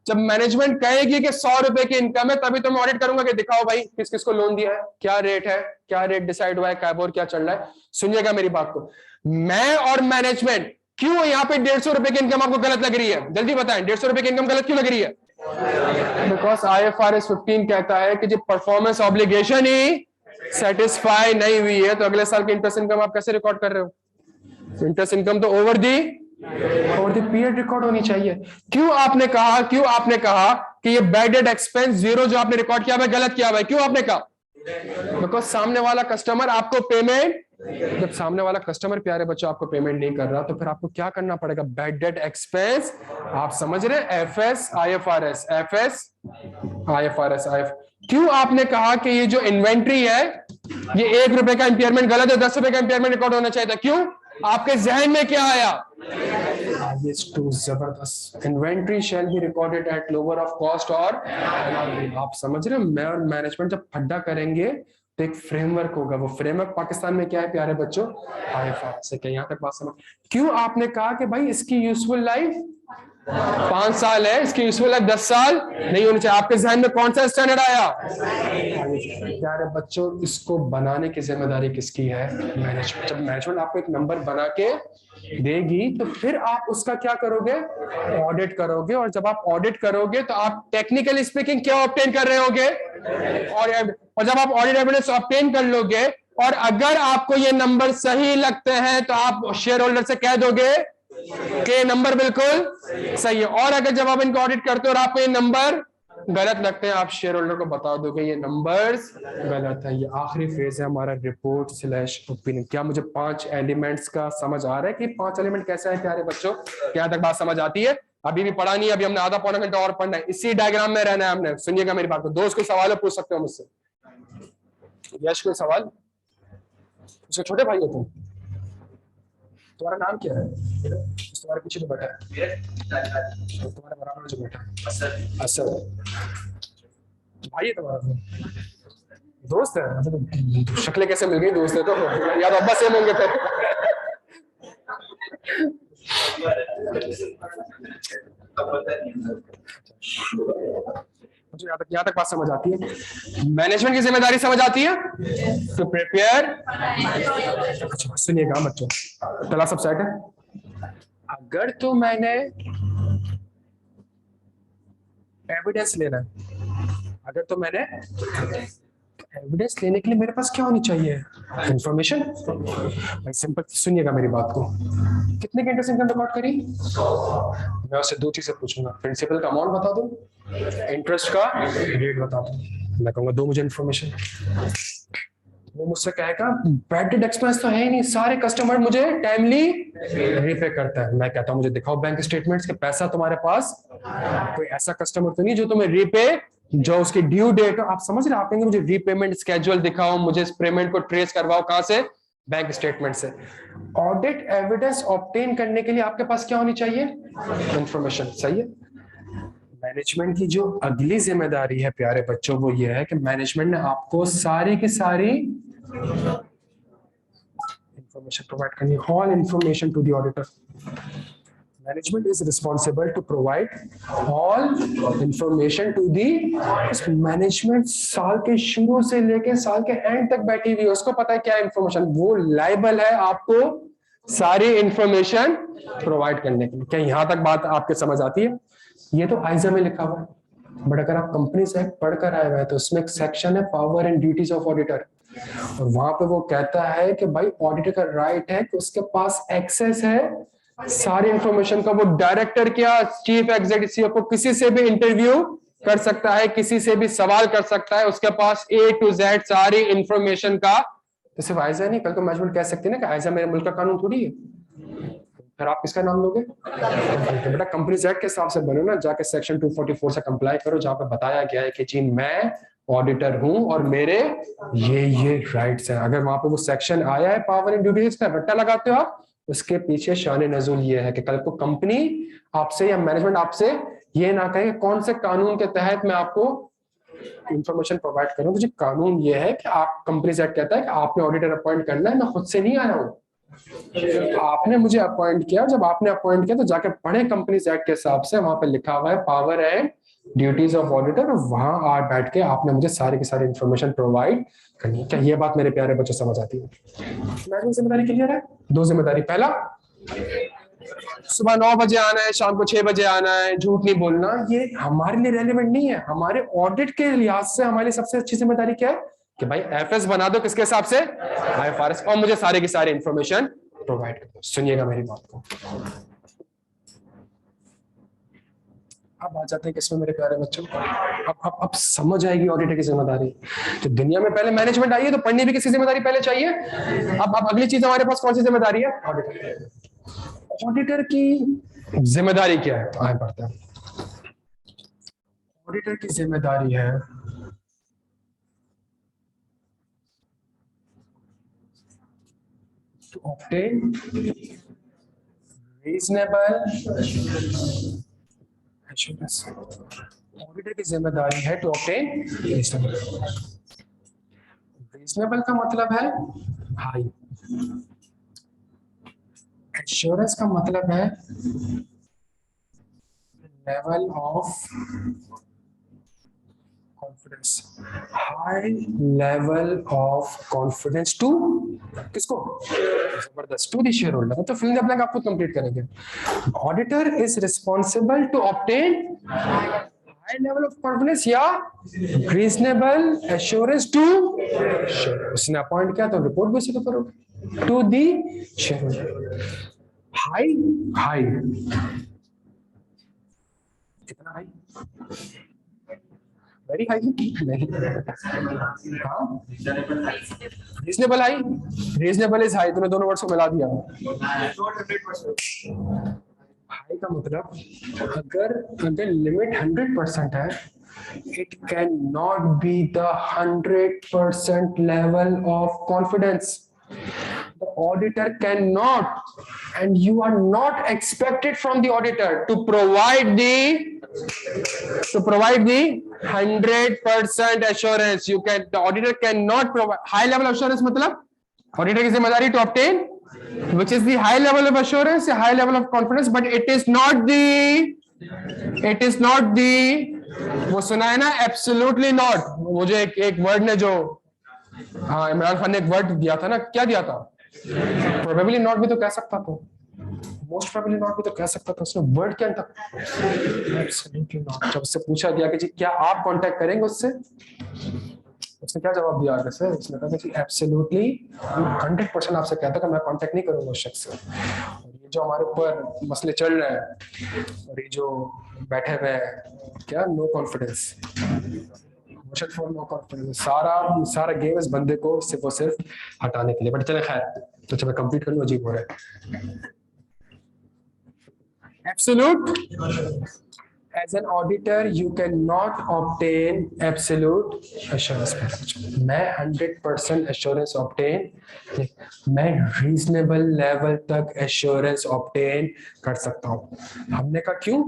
जब मैनेजमेंट कहेगी कि 100 रुपए की इनकम है तभी तो मैं ऑडिट करूंगा कि दिखाओ भाई किस किस को लोन दिया है, क्या रेट डिसाइड हुआ है, कैबोर क्या चल रहा है। सुनिएगा मेरी बात को, मैं और मैनेजमेंट क्यों यहाँ पे 150 रुपए की इनकम आपको गलत लग रही है? जल्दी बताएं, 150 रुपए की इनकम गलत क्यों लग रही है? बिकॉज IFRS 15 कहता है कि जो परफॉर्मेंस ऑब्लिगेशन ही सेटिस्फाई नहीं हुई है तो अगले साल की इंटरेस्ट इनकम आप कैसे रिकॉर्ड कर रहे हो? इंटरेस्ट इनकम तो ओवर दी पीरियड रिकॉर्ड होनी चाहिए। क्यों आपने कहा कि ये बैड डेट एक्सपेंस जीरो जो आपने रिकॉर्ड किया है गलत किया है? क्यों आपने कहा? बिकॉज सामने वाला कस्टमर आपको पेमेंट, जब सामने वाला कस्टमर प्यारे बच्चों आपको पेमेंट नहीं कर रहा तो फिर आपको क्या करना पड़ेगा? बैड डेट एक्सपेंस, आप समझ रहे हैं? FS IFRS। क्यों आपने कहा कि ये जो इन्वेंट्री है ये 1 रुपए का इंपेयरमेंट गलत है, 10 रुपए का इंपेयरमेंट रिकॉर्ड होना चाहिए था? क्यों? आपके जहन में क्या आया? जबरदस्त। Inventory shall be recorded at lower of cost. और आप समझ रहे हो, मैं और मैनेजमेंट जब खड्डा करेंगे तो एक फ्रेमवर्क होगा। वो फ्रेमवर्क पाकिस्तान में क्या है प्यारे बच्चों? IFRS से। क्या यहाँ तक बात समझ? क्यों आपने कहा कि भाई इसकी यूजफुल लाइफ 5 साल है, इसकी यूजफुल लाइफ 10 साल नहीं होनी चाहिए? आपके जहन में कौन सा स्टैंडर्ड आया? प्यारे बच्चों, इसको बनाने की जिम्मेदारी किसकी है? मैनेजमेंट। जब मैनेजमेंट आपको एक नंबर बना के देगी तो फिर आप उसका क्या करोगे? ऑडिट करोगे। और जब आप ऑडिट करोगे तो आप टेक्निकली स्पीकिंग क्या ऑब्टेन कर रहे होगे? और जब आप ऑडिट एविडेंस ऑब्टेन कर लोगे और अगर आपको ये नंबर सही लगते हैं तो आप शेयर होल्डर से कह दोगे कि नंबर बिल्कुल सही है। और अगर जब आप इनको ऑडिट करते हो और आपको ये नंबर गलत लगते हैं, आप शेयर होल्डर को बता दोगे ये नंबर्स गलत है। ये आखिरी फेज है हमारा रिपोर्ट स्लैश ओपिनियन। क्या मुझे 5 एलिमेंट्स का समझ आ रहा है कि 5 एलिमेंट कैसा है प्यारे बच्चों? क्या तक बात समझ आती है? अभी भी पढ़ा नहीं, अभी हमने आधा पौना घंटा और पढ़ना है, इसी डायग्राम में रहना है हमने। सुनिएगा मेरी बात को। दोस्त कोई सवाल पूछ सकते हो मुझसे? यश कोई सवाल? उसके छोटे भाई हो तुम? तुम्हारा नाम क्या है? तुम्हारे पीछे जो बैठा है, तुम्हारे बराबर जो बैठा है, असद भाई है तुम्हारा? दोस्त है? अच्छा, तो शक्लें कैसे मिल गई? दोस्त है तो या तो अब्बा सेम होंगे थे। मुझे यहाँ तक बात समझ आती है। मैनेजमेंट की जिम्मेदारी समझ आती है टू प्रिपेयर। अच्छा सुनिएगा बच्चों, तला सब सेट है। अगर तो मैंने एविडेंस लेना है, अगर तो मैंने एविडेंस लेने के लिए मेरे पास क्या होनी चाहिए? इंफॉर्मेशन। भाई सिंपल सुनिएगा मेरी बात को। कितने घंटे से इनकम रिकॉर्ड करी? मैं उससे 2 चीजें पूछूंगा, प्रिंसिपल का अमाउंट बता दो, इंटरेस्ट का रेट बता दो। मैं कहूंगा दो मुझे इन्फॉर्मेशन। वो मुझसे कहेगा बैड डेट एक्सपेंस तो है ही नहीं, सारे कस्टमर मुझे टाइमली रीपे करता है। मैं कहता हूं मुझे दिखाओ बैंक स्टेटमेंट्स के पैसा तुम्हारे पास कोई ऐसा कस्टमर तो नहीं जो तुम्हें रीपे, जो उसकी ड्यू डेट। आप समझ रहे? आप कहेंगे मुझे रीपेमेंट स्केड्यूल दिखाओ, मुझे इस पेमेंट को ट्रेस करवाओ। कहां से? बैंक स्टेटमेंट से। ऑडिट एविडेंस ऑब्टेन करने के लिए आपके पास क्या होनी चाहिए? इंफॉर्मेशन। सही है। मैनेजमेंट की जो अगली जिम्मेदारी है प्यारे बच्चों वो ये है कि मैनेजमेंट ने आपको सारी की सारी इंफॉर्मेशन प्रोवाइड करनी है, all information to the auditor. Management is responsible to provide all information to the. Management साल के शुरू से लेके साल के एंड तक बैठी हुई है, उसको पता है क्या इंफॉर्मेशन। वो लायबल है आपको सारी इंफॉर्मेशन प्रोवाइड करने के लिए। क्या यहां तक बात आपके समझ आती है? ये तो आइजा में लिखा हुआ है, बट अगर आप कंपनीज एक्ट पढ़कर आए हुए हैं तो उसमें एक सेक्शन है power and duties of auditor, और वहां पे वो कहता है कि भाई ऑडिटर का राइट है कि उसके पास एक्सेस है सारी इंफॉर्मेशन का। वो डायरेक्टर क्या चीफ एग्जीक्यूटिव सीईओ किसी से भी इंटरव्यू कर सकता है, किसी से भी सवाल कर सकता है, उसके पास A to Z सारी इंफॉर्मेशन का। तो सिर्फ आइजा नहीं, कल तो मैनेजमेंट कह सकती है ना कि आइजा मेरे मुल्क का कानून थोड़ी है, फिर आप किसका नाम लोगे? तो बेटा कंपनीज एक्ट के हिसाब से बनो ना, जाके सेक्शन 244 से कंप्लाई करो जहां पे बताया गया है कि जी मैं ऑडिटर हूं और मेरे ये राइट्स हैं। अगर वहां पे वो सेक्शन आया है पावर एंड ड्यूटीज का, रट्टा लगाते हो आप, उसके पीछे शान नज़ुल ये है कि कल को कंपनी आपसे या मैनेजमेंट आपसे ये ना कहे कौन से कानून के तहत मैं आपको इंफॉर्मेशन प्रोवाइड करूं। तो जी कानून ये है कि आप, कंपनीज एक्ट कहता है कि आपने ऑडिटर अपॉइंट करना है, मैं खुद से नहीं आया हूं, आपने मुझे अपॉइंट किया। जब आपने अपॉइंट किया तो जाके पढ़े कंपनीज एक्ट के हिसाब से, वहां पे लिखा हुआ है power and duties of auditor, और वहां आ बैठ के आपने मुझे सारी की सारी इंफॉर्मेशन प्रोवाइड करनी है। क्या ये बात मेरे प्यारे बच्चों समझ आती है? मैनेजमेंट जिम्मेदारी क्लियर है? 2 जिम्मेदारी, पहला सुबह 9 बजे आना है, शाम को 6 बजे आना है, झूठ नहीं बोलना। ये हमारे लिए रेलिवेंट नहीं है। हमारे ऑडिट के लिहाज से हमारी सबसे अच्छी जिम्मेदारी क्या है कि भाई एफएस बना दो किसके हिसाब से? IFRS, और मुझे सारे की सारी इंफॉर्मेशन प्रोवाइड कर दो। सुनिएगा मेरी बात को। अब आ जाते हैं किसमें मेरे प्यारे बच्चों? अब समझ आएगी ऑडिटर की जिम्मेदारी। तो दुनिया में पहले मैनेजमेंट आई है तो पढ़नी भी किसकी जिम्मेदारी पहले चाहिए? अब अगली चीज हमारे पास कौन सी जिम्मेदारी है? ऑडिटर। ऑडिटर की जिम्मेदारी क्या है? आगे बढ़ते हैं। ऑडिटर की जिम्मेदारी है to obtain reasonable assurance. Auditor की जिम्मेदारी है टू ऑब्टेन रीजनेबल। रीजनेबल का मतलब है हाई, एश्योरेंस का मतलब है level of confidence, high level of confidence to किसको? जबरदस्त, टू द शेयर होल्डर। तो फिल इन द ब्लैंक आप खुद कंप्लीट करेंगे। Auditor is responsible to obtain high level of confidence या रीजनेबल एश्योरेंस टू शेयर। उसने अपॉइंट किया तो रिपोर्ट भी उसी के ऊपर होगी, to the share holder. High, high कितना हाई? वेरी हाई नहीं, हाँ reasonable high, reasonable is high, तूने दोनों वर्ड्स को मिला दिया। हाई का मतलब अगर लिमिट 100% है, it cannot be the 100% level of confidence. The auditor cannot, and you are not expected from the auditor to provide the 100% assurance. The auditor cannot provide high level assurance. मतलब auditor की जिम्मेदारी to obtain which is the high level of assurance, high level of confidence, but it is not the वो सुना है ना, absolutely not। मुझे एक word ने जो, हाँ इमरान खान ने एक वर्ड दिया था ना, क्या दिया था? प्रोबेबली नॉट भी तो कह सकता था, मोस्ट प्रोबेबली नॉट भी तो कह सकता था। उसने वर्ड क्या था? Absolutely not. जब उससे पूछा गया कि जी क्या आप कांटेक्ट करेंगे उससे, उसने क्या जवाब दिया आगे से? उसने कहा कि एब्सोल्युटली 100% आपसे कहता कि मैं कांटेक्ट नहीं करूंगा उस शख्स से। और ये जो हमारे ऊपर मसले चल रहे हैं और ये जो बैठे हुए हैं क्या, नो कॉन्फिडेंस, नो कॉन्फिडेंस, सारा गेम इस बंदे को सिर्फ और सिर्फ हटाने के लिए। बट चले खैर, तो जब मैं कंप्लीट कर लूं अजीब हो रहा है। Absolute, as an auditor you cannot obtain absolute assurance। मैं 100% assurance obtain, मैं reasonable level तक assurance obtain कर सकता हूँ। हमने कहा क्यों?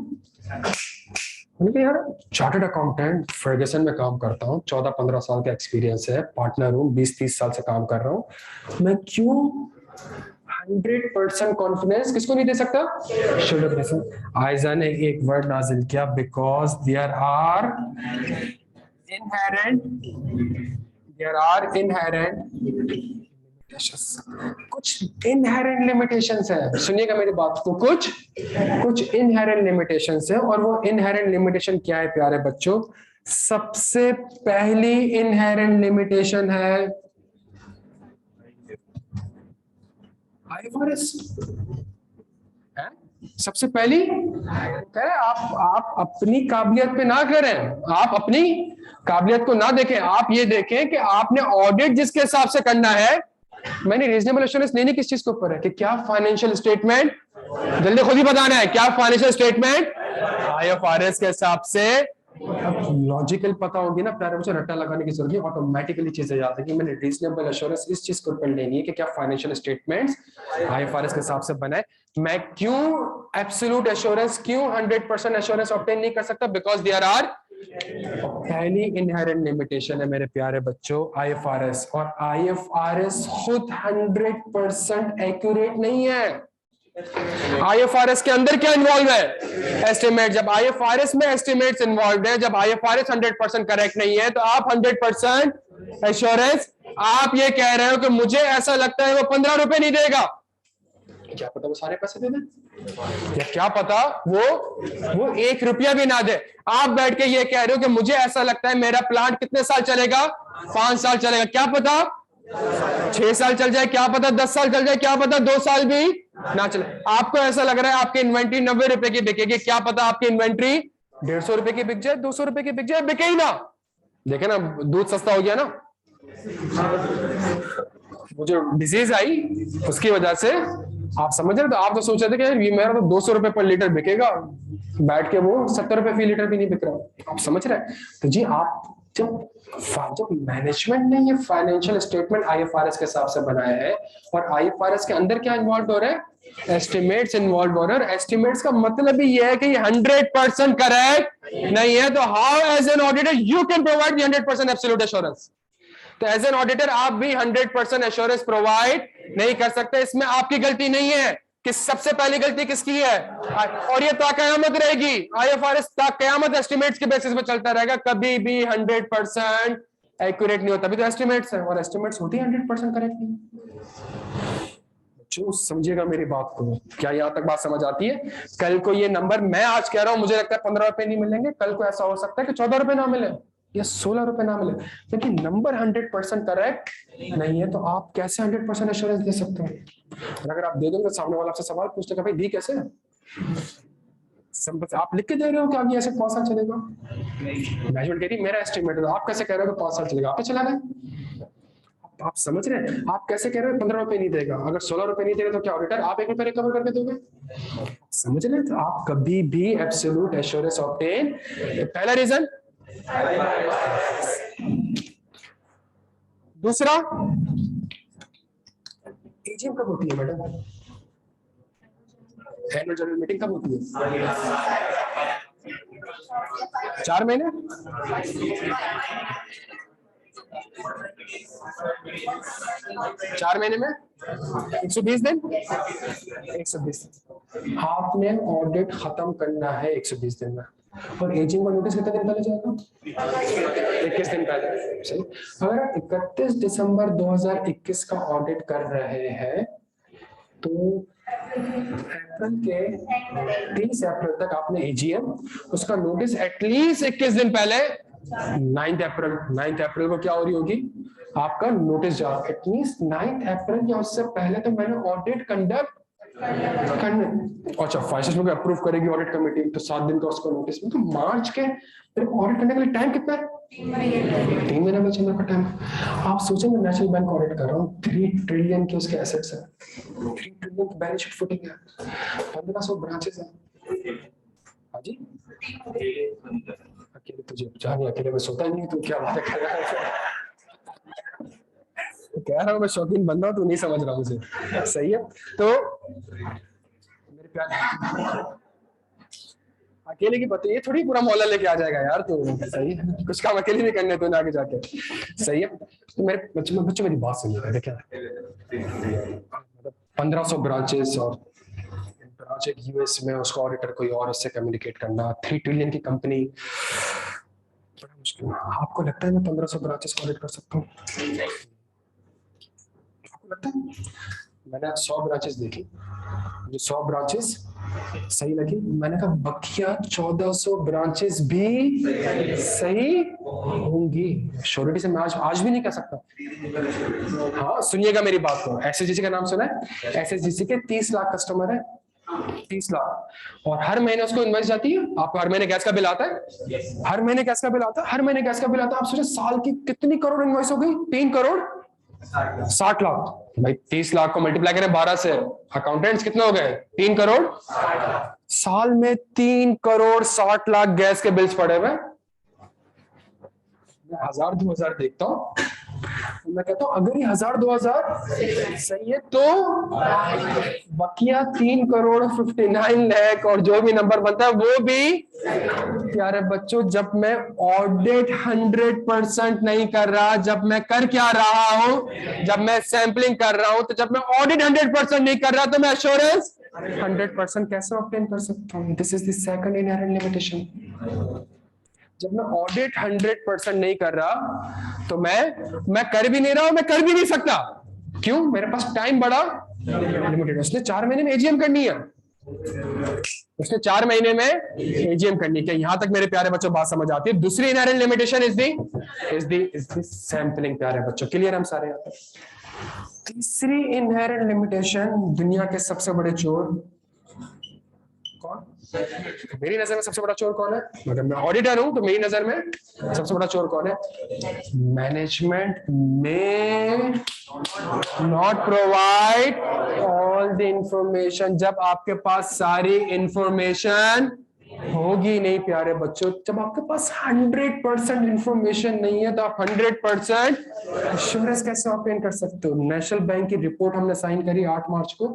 हमने कहा यार चार्टर्ड अकाउंटेंट फर्गसन में काम करता हूँ, 14-15 साल का एक्सपीरियंस है, पार्टनर हूँ, 20-30 साल से काम कर रहा हूँ, मैं क्यों 100% कॉन्फिडेंस किसको नहीं दे सकता? आयजा ने एक वर्ड नाजिल किया, बिकॉज देयर आर इनहेरेंट कुछ इनहेरेंट लिमिटेशंस है। सुनिएगा मेरी बात को, कुछ इनहेरेंट लिमिटेशंस है। और वो इनहेरेंट लिमिटेशन क्या है प्यारे बच्चों? सबसे पहली इनहेरेंट लिमिटेशन है आईएफआरएस। सबसे पहली कह आप अपनी काबिलियत पे ना करें, आप अपनी काबिलियत को ना देखें, आप ये देखें कि आपने ऑडिट जिसके हिसाब से करना है। मैंने रीजनेबल एश्योरेंस लेनी किस चीज के ऊपर है कि क्या फाइनेंशियल स्टेटमेंट, जल्दी खुद ही बताना है, क्या फाइनेंशियल स्टेटमेंट आईएफआरएस के हिसाब से। लॉजिकल पता होगी ना प्यारे बच्चों, रट्टा लगाने की जरूरत नहीं, ऑटोमेटिकली चीजें याद है कि मैंने रीजनेबल एश्योरेंस इस चीज के ऊपर लेनी है कि क्या फाइनेंशियल स्टेटमेंट्स आईएफआरएस के हिसाब से बनाए। मैं क्यों एब्सोल्यूट एश्योरेंस, क्यों 100% एश्योरेंस ऑब्टेन नहीं कर सकता? बिकॉज देयर आर, पहली इनहेरेंट लिमिटेशन है मेरे प्यारे बच्चों आईएफआरएस। और आईएफआरएस खुद 100% एक्यूरेट नहीं है। आईएफआरएस के अंदर क्या इन्वॉल्व है? एस्टिमेट। जब आईएफआरएस में एस्टिमेट्स इन्वॉल्व है, जब आईएफआरएस 100% करेक्ट नहीं है, तो आप 100% एश्योरेंस, आप ये कह रहे हो कि मुझे ऐसा लगता है वो 15 रुपए नहीं देगा, क्या पता वो सारे पैसे दे दे, या क्या पता वो 1 रुपया भी ना दे। आप बैठ के ये कह रहे हो कि मुझे ऐसा लगता है मेरा प्लांट कितने साल चलेगा, 5 साल चलेगा, क्या पता 6 साल चल जाए, क्या पता 10 साल चल जाए, क्या पता 2 साल भी ना चले। आपको ऐसा लग रहा है आपकी इन्वेंट्री 90 रुपए की बिकेगी, क्या पता आपकी इन्वेंट्री 150 रुपए की बिक जाए, 200 रुपए की बिक जाए, बिके ही ना। देखे ना, दूध सस्ता हो गया ना, वो जो डिजीज आई उसकी वजह से। आप समझ रहे? तो आप तो सोच रहे थे कि ये मेरा तो 200 रुपए पर लीटर बिकेगा, बैठ के वो 70 रुपए फी लीटर भी नहीं बिक रहा। आप समझ रहे? तो जी आप जब मैनेजमेंट ने ये फाइनेंशियल स्टेटमेंट आईएफआरएस के हिसाब से बनाया है और आईएफआरएस के अंदर क्या इन्वॉल्व हो रहा है, एस्टिमेट्स इन्वॉल्व हो रहे हैं, और एस्टिमेट्स का मतलब ही ये है कि ये 100% करेक्ट नहीं है, तो how as an auditor you can provide 100% absolute assurance. तो एज एन ऑडिटर आप भी 100% एश्योरेंस प्रोवाइड नहीं कर सकते। इसमें आपकी गलती नहीं है कि सबसे पहली गलती किसकी है, और ये ताक़यामत रहेगी, आईएफआरएस ताक़यामत एस्टिमेट्स के बेसिस पे चलता रहेगा, कभी भी 100% एक्यूरेट नहीं होता। अभी तो एस्टिमेट्स है और एस्टिमेट्स होती है 100% करेक्ट नहीं। जो समझिएगा मेरी बात को, क्या यहां तक बात समझ आती है? कल को ये नंबर मैं आज कह रहा हूं, मुझे लगता है 15 रुपए नहीं मिलेंगे, कल को ऐसा हो सकता है कि 14 रुपए ना मिले या 16 रुपए ना मिले, क्योंकि नंबर 100% करेक्ट नहीं है, तो आप कैसे 100% एश्योरेंस दे सकते हो? और अगर आप दे दोगे तो सामने वाला आपसे सवाल पूछते कि भाई दी कैसे? आप लिख के दे रहे हो कि आगे ऐसे 5 साल चलेगा, मैनेजमेंट कह रही मेरा एस्टिमेट है, आप कैसे कह रहे हो कि 5 साल चलेगा? आप चला रहे, आप समझ रहे हैं? आप कैसे कह रहे हो 15 रुपए नहीं देगा, अगर 16 रुपए नहीं देगा तो क्या ऑडिटर आप 1 रुपए रिकवर करके दोगे? समझ रहे हैं? तो आप कभी भी एब्सोल्यूट एश्योरेंस ऑब्टेन, पहला रीजन। दूसरा, एजीएम कब होती है मैडम? एनुअल जनरल मीटिंग कब होती है? 4 महीने? 4 महीने में 120 दिन, 120 दिन आपने ऑडिट खत्म करना है 120 दिन में, और एजिंग का नोटिस कितने दिन पहले जाएगा? 21 दिन पहले। सही। अगर 31 दिसंबर 2021 का ऑडिट कर रहे हैं तो अप्रैल के 30 अप्रैल तक आपने एजीएम, उसका नोटिस एटलीस्ट 21 दिन पहले, 9 अप्रैल को क्या हो रही होगी आपका नोटिस जा, एटलीस्ट 9 अप्रैल या उससे पहले तो मैंने ऑडिट कंडक्ट करने। अच्छा, फाइनेंस में अप्रूव करेगी ऑडिट कमेटी तो 7 दिन का उसको नोटिस में, तो मार्च के ऑडिट करने के लिए टाइम कितना है? 3 महीने में चलने का टाइम। आप सोचेंगे नेशनल बैंक ऑडिट कर रहा हूँ, 3 ट्रिलियन के उसके एसेट्स है, 3 ट्रिलियन की बैलेंस शीट फुटिंग है, 1500 ब्रांचेस है। हाँ जी, अकेले तुझे जाने, अकेले में सोता ही नहीं, तू क्या बातें कर रहा है? कह रहा हूँ मैं शौकीन बंदा हूं, तू नहीं समझ रहा मुझे। सही है। तो मेरे प्यार, अकेले की बात, ये थोड़ी पूरा मोहल्ला लेके आ जाएगा यार, तो सही है, कुछ काम अकेले नहीं करने तो आगे जाके। सही है। तो मेरे बच्चों मेरी बात सुनिएगा, देखिए 1500 ब्रांचेस और ब्रांच एक यूएस में, उसका ऑडिटर कोई और, उससे कम्युनिकेट करना, 3 ट्रिलियन की कंपनी, बड़ा मुश्किल है। आपको लगता है मैं 1500 ब्रांचेस को ऑडिट कर सकता हूँ? आपको लगता है? मैंने 100 ब्रांचेस देखी, जो 100 ब्रांचेस सही लगी, मैंने कहा बकिया 1400 ब्रांचेस भी सही होंगी। श्योरिटी से मैं आज भी नहीं कह सकता। हाँ सुनिएगा मेरी बात को, एसएसजीसी का नाम सुना है? एसएसजीसी के 30 लाख कस्टमर है, 30 लाख, और हर महीने उसको इनवॉइस जाती है। आपको हर महीने गैस का बिल आता है? हर महीने गैस का बिल आता है, हर महीने गैस का बिल आता है। आप सोचिए साल की कितनी करोड़ इनवॉइस हो गई? 3 करोड़ 60 लाख। भाई 30 लाख को मल्टीप्लाई करें 12 से, अकाउंटेंट्स कितने हो गए? 3 करोड़। साल में 3 करोड़ 60 लाख गैस के बिल्स पड़े हुए। 1000-2000 देखता हूँ, मैं कहता हूँ अगर ये 1000-2000 सही है तो बकिया 3 करोड़ 59 लाख और जो भी नंबर बनता है वो भी। प्यारे बच्चों, जब मैं ऑडिट 100% नहीं कर रहा, जब मैं कर क्या रहा हूं, जब मैं सैंपलिंग कर रहा हूं, तो जब मैं ऑडिट 100% नहीं कर रहा तो मैं एश्योरेंस 100% कैसे ऑब्टेन कर सकता हूं? This is the second inherent limitation. जब मैं ऑडिट 100% नहीं कर रहा तो मैं कर भी नहीं रहा हूं, मैं कर भी नहीं सकता। क्यों? मेरे पास टाइम बड़ा लिमिटेड। उसने 4 महीने में एजीएम करनी है, उसने 4 महीने में एजीएम करनी है। यहां तक मेरे प्यारे बच्चों बात समझ आती है? दूसरी inherent limitation is the sampling. प्यारे बच्चों क्लियर हम सारे? यहाँ तक तीसरी इनहेरेंट लिमिटेशन, दुनिया के सबसे बड़े चोर कौन? मेरी नजर में सबसे बड़ा चोर कौन है? अगर मैं ऑडिटर हूं तो मेरी नजर में सबसे बड़ा चोर कौन है? मैनेजमेंट में not provide all the information. जब आपके पास सारी इंफॉर्मेशन होगी नहीं प्यारे बच्चों। जब आपके पास 100% इंफॉर्मेशन नहीं है तो आप 100% एश्योरेंस कैसे ऑब्टेन कर सकते हो? नेशनल बैंक की रिपोर्ट हमने साइन करी 8 मार्च को।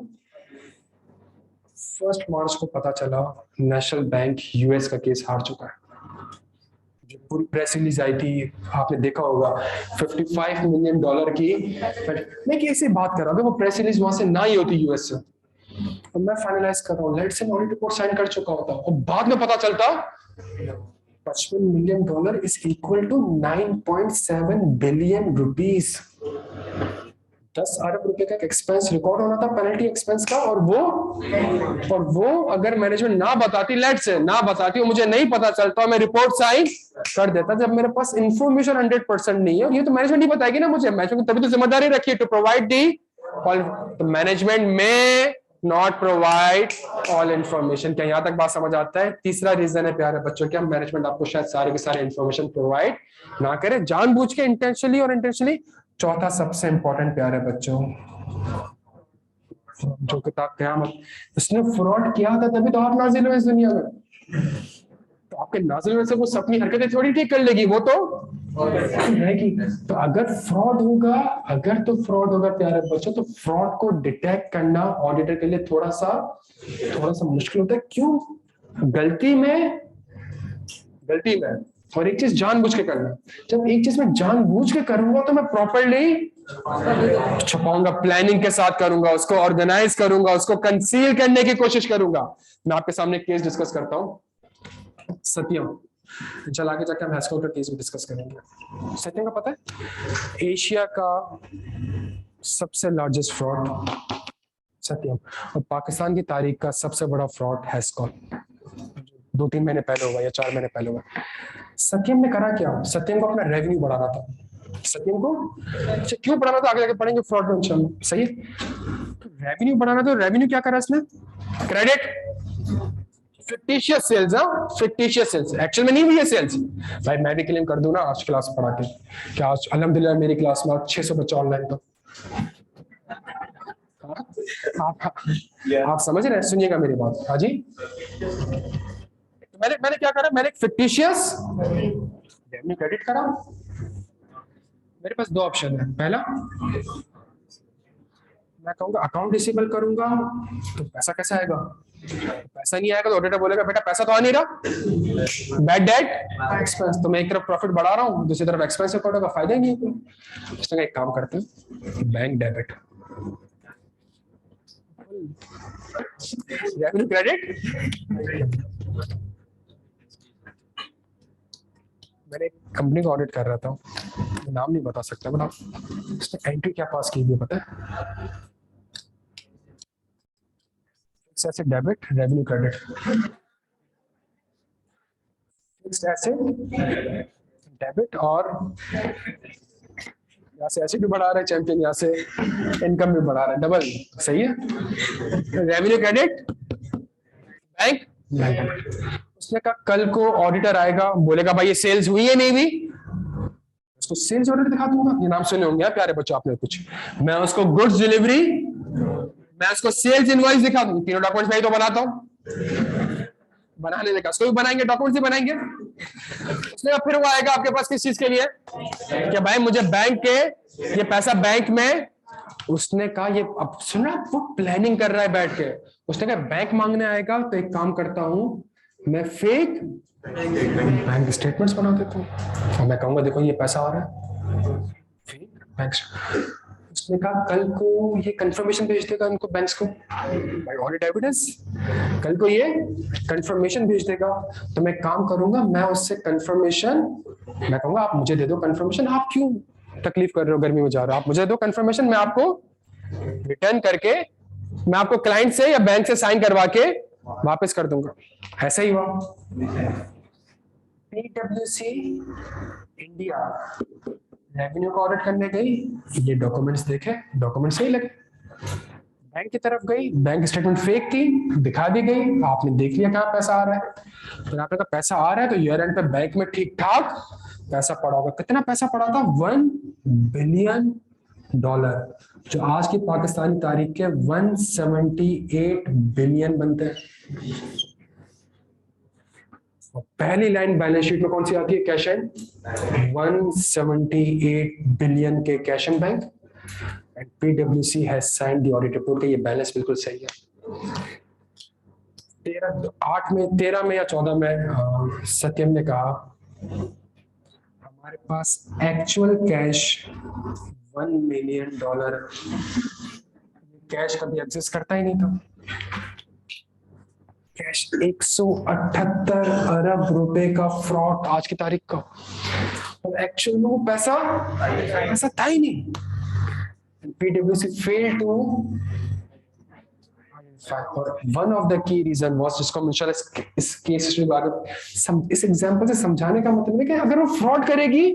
1 मार्च को पता चला नेशनल बैंक यूएस का केस हार चुका है। जो पूरी प्रेस रिलीज आई थी आपने देखा होगा, $55 मिलियन की। मैं कैसे बात कर रहा हूँ, वो प्रेस रिलीज वहां से ना ही होती यूएस से, तो मैं फाइनलाइज कर रहा हूँ, let's say audit report sign कर चुका होता और बाद में पता चलता $55 million is equal to 9.7 billion rupees. 10 अरब रुपए का एक्सपेंस रिकॉर्ड होना था, पेनल्टी एक्सपेंस का, और वो अगर मैनेजमेंट ना बताती, लेट से ना बताती और मुझे नहीं पता चलता, मैं रिपोर्ट साइन कर देता। जब मेरे पास इंफॉर्मेशन 100% नहीं है, ये तो मैनेजमेंट ही बताएगी ना मुझे, मैनेजमेंट तभी तो जिम्मेदारी रखी है टू प्रोवाइड दी, तो मैनेजमेंट में नॉट प्रोवाइड ऑल इन्फॉर्मेशन। क्या यहां तक बात समझ आता है? तीसरा रीजन है प्यारे बच्चों, क्या मैनेजमेंट आपको शायद सारे के सारे इन्फॉर्मेशन प्रोवाइड ना करे, जानबूझ के, इंटेंशनली और इंटेंशनली। चौथा सबसे इंपॉर्टेंट प्यारे बच्चों, जो किताब क़यामत, उसने फ्रॉड किया था तभी तो आप नाजिल हुए इस दुनिया में। तो आपके नाजिल में से वो अपनी हरकतें थोड़ी ठीक कर लेगी, वो तो रहेगी। तो अगर फ्रॉड होगा प्यारे बच्चों, तो फ्रॉड को डिटेक्ट करना ऑडिटर के लिए थोड़ा सा मुश्किल होता है। क्यों? गलती में और एक चीज जानबूझ के करना। जब एक चीज मैं जानबूझ के करूंगा तो मैं प्रॉपर्ली छुपाऊंगा, प्लानिंग के साथ करूंगा, उसको ऑर्गेनाइज करूंगा, उसको कंसील करने की कोशिश करूंगा। मैं आपके सामने केस डिस्कस करता हूं, सत्यम। चल आगे जाकर हम हैस्को का केस भी डिस्कस करेंगे। सत्यम का पता है एशिया का सबसे लार्जेस्ट फ्रॉड सत्यम, और पाकिस्तान की तारीख का सबसे बड़ा फ्रॉड हैस्को। 2-3 महीने पहले हुआ या 4 महीने पहले हुआ। सत्यम ने करा क्या? सत्यम को अपना रेवेन्यू बढ़ाना था। सत्यम को क्यों बढ़ाना था आगे जाके पढ़ेंगे फ्रॉड में इंशाल्लाह, सही है। रेवेन्यू बढ़ाना, तो रेवेन्यू क्या करा इसने? Credit, fictitious sales. Fictitious sales, actual में नहीं हुई है सेल्स। भाई मैं भी क्लेम कर दूं ना आज क्लास पढ़ा के, क्या आज अल्हम्दुलिल्लाह मेरी क्लास में 600 बच्चा ऑनलाइन। तो आप समझ रहे हैं? सुनिएगा मेरी बात। हाँ जी, मैंने क्या करा? मैंने एक फिक्टिशियस रेवेन्यू क्रेडिट करा। मेरे पास 2 ऑप्शन है। पहला, मैं कहूंगा अकाउंट रिसीवेबल करूंगा, तो पैसा कैसे आएगा? पैसा नहीं आएगा तो ऑडिटर बोलेगा बेटा पैसा तो आ नहीं रहा, बैड डेट एक्सपेंस। तो मैं एक तरफ प्रॉफिट बढ़ा रहा हूँ, दूसरी तरफ एक्सपेंस रिकॉर्ड होगा, फायदा ही नहीं है। इसलिए एक काम करते हैं, बैंक डेबिट, रेवेन्यू क्रेडिट। मैंने एक कंपनी को ऑडिट कर रहा था, नाम नहीं बता सकता, बट उसने एंट्री क्या पास की हुई पता है? Fixed asset debit, revenue credit. Fixed asset debit, और यहाँ से एसेट भी बढ़ा रहा है चैंपियन, यहाँ से इनकम भी बढ़ा रहा है, डबल। सही है। Revenue credit, bank. उसने कहा कल को ऑडिटर आएगा, बोलेगा भाई ये सेल्स हुई है नहीं हुई, उसको सेल्स ऑर्डर दिखा दूंगा। ये नाम सुने होंगे प्यारे बच्चों आपने कुछ। मैं उसको गुड्स डिलीवरी, मैं उसको सेल्स इनवॉइस दिखा दूंगा। तीनों डॉक्यूमेंट्स मैं ही तो बनाता हूं, बनाने देगा, उसको भी बनाएंगे, डॉक्यूमेंट्स भी बनाएंगे। उसने फिर वो आएगा आपके पास किस चीज के लिए कि भाई मुझे बैंक के ये पैसा बैंक में, उसने कहा ये, अब सुना, वो प्लानिंग कर रहा है बैठ के। उसने कहा बैंक मांगने आएगा तो एक काम करता हूं, मैं फेक बैंक स्टेटमेंट्स बना देता हूं और मैं कहूंगा देखो ये पैसा आ रहा है, फेक बैंक। उसने कहा कल को ये कंफर्मेशन भेज देगा इनको बैंक्स को, भाई ऑडिट एविडेंस, कल को ये कंफर्मेशन भेज देगा। तो मैं काम करूंगा, मैं उससे कंफर्मेशन, मैं कहूंगा आप मुझे दे दो कंफर्मेशन, आप क्यों तकलीफ कर रहे हो, गर्मी में जा रहे हो, आप मुझे दो कंफर्मेशन, मैं आपको रिटर्न करके, मैं आपको क्लाइंट से या बैंक से साइन करवा के वापस कर दूंगा। ऐसा ही हुआ। PwC इंडिया रेवेन्यू को ऑडिट करने गई, ये डॉक्यूमेंट्स देखे, डॉक्यूमेंट सही लगे, बैंक की तरफ गई, बैंक स्टेटमेंट फेक थी, दिखा दी गई, आपने देख लिया कहाँ पैसा आ रहा है, तो आपने कहा पैसा आ रहा है तो ईयर एंड पे बैंक में ठीक ठाक पैसा पड़ा होगा। कितना पैसा पड़ा था? $1 बिलियन, जो आज की पाकिस्तानी तारीख के 178 बिलियन बनते हैं। पहली लाइन बैलेंस शीट में कौन सी आती है? कैश एंड 178 बिलियन के कैश एंड बैंक एंड पीडब्ल्यूसी has signed the audit report का ये बैलेंस बिल्कुल सही है। 13 में या 14 में सत्यम ने कहा हमारे पास एक्चुअल कैश $1 मिलियन कैश कभी एग्जिस्ट करता ही नहीं था। कैश 178 अरब रुपए का फ्रॉड आज की तारीख का, और एक्चुअल में वो पैसा था ही नहीं। PwC failed to और one of the key reason was, जिसको हम इंशाल्लाह इस केस के बारे में इस एग्जांपल से समझाने का मतलब है कि अगर वो फ्रॉड करेगी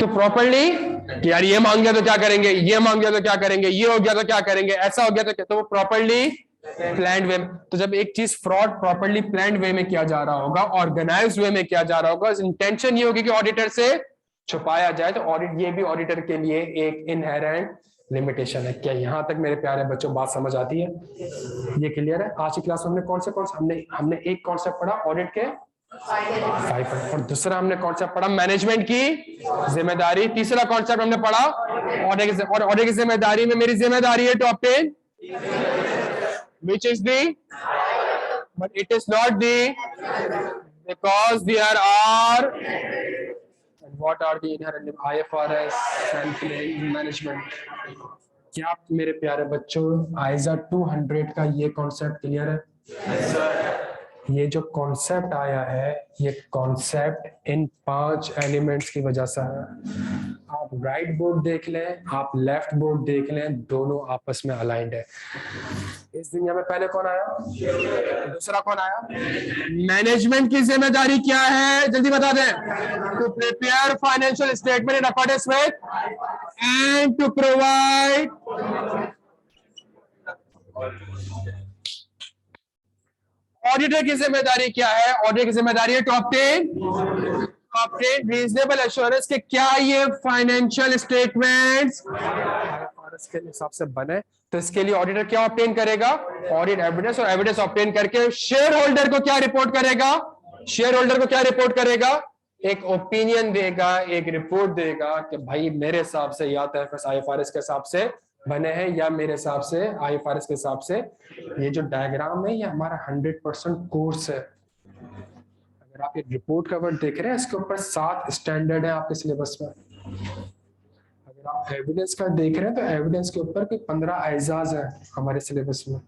तो प्रॉपर्ली कि यार ये मांग गया तो क्या करेंगे, ये मांग गया तो क्या करेंगे, ये हो गया तो क्या करेंगे, ऐसा हो गया तो क्या, तो वो प्रॉपर्ली प्लान्ड वे। तो जब एक चीज फ्रॉड प्रॉपर्ली प्लान्ड वे में किया जा रहा होगा, ऑर्गेनाइज्ड वे में किया जा रहा होगा, इंटेंशन ये होगी कि ऑडिटर से छुपाया जाए, तो ऑडिट ये भी ऑडिटर के लिए एक इनहेरेंट लिमिटेशन है। क्या यहां तक मेरे प्यारे बच्चों बात समझ आती है? ये क्लियर है? आज की क्लास में हमने कौन से हमने एक कॉन्सेप्ट पढ़ा ऑडिट के 5, और दूसरा हमने कॉन्सेप्ट पढ़ा मैनेजमेंट की जिम्मेदारी, तीसरा कॉन्सेप्ट हमने पढ़ा ऑडिट की जिम्मेदारी में मेरी जिम्मेदारी है to obtain which is the but it is not the because there are and what are the inherent IFRS and management। क्या मेरे प्यारे बच्चों आइजा 200 का ये कॉन्सेप्ट क्लियर है? ये जो कॉन्सेप्ट आया है, ये कॉन्सेप्ट इन 5 एलिमेंट्स की वजह से है। आप राइट बोर्ड देख लें, आप लेफ्ट बोर्ड देख लें, दोनों आपस में अलाइंड है। इस दुनिया में पहले कौन आया, दूसरा कौन आया? मैनेजमेंट की जिम्मेदारी क्या है, जल्दी बता दें। To prepare financial statement in accordance with and to provide. Auditor की जिम्मेदारी क्या है? ऑडिटर की जिम्मेदारी है टू ऑब्टेन रीजनेबल एश्योरेंस के क्या ये फाइनेंशियल स्टेटमेंट्स के हिसाब से बने। तो इसके लिए ऑडिटर क्या ऑब्टेन करेगा? ऑडिट एविडेंस, और एविडेंस ऑब्टेन करके शेयर होल्डर को क्या रिपोर्ट करेगा? शेयर होल्डर को क्या रिपोर्ट करेगा? एक ओपिनियन देगा, एक रिपोर्ट देगा कि भाई मेरे हिसाब से या तो IFRS के हिसाब से बने हैं या मेरे हिसाब से IFRS के हिसाब से। ये जो डायग्राम है ये हमारा 100% कोर्स है। अगर आप ये रिपोर्ट का वर्ड देख रहे हैं, इसके ऊपर 7 स्टैंडर्ड है आपके सिलेबस में। अगर आप एविडेंस का देख रहे हैं तो एविडेंस के ऊपर कोई 15 एजाज है हमारे सिलेबस में।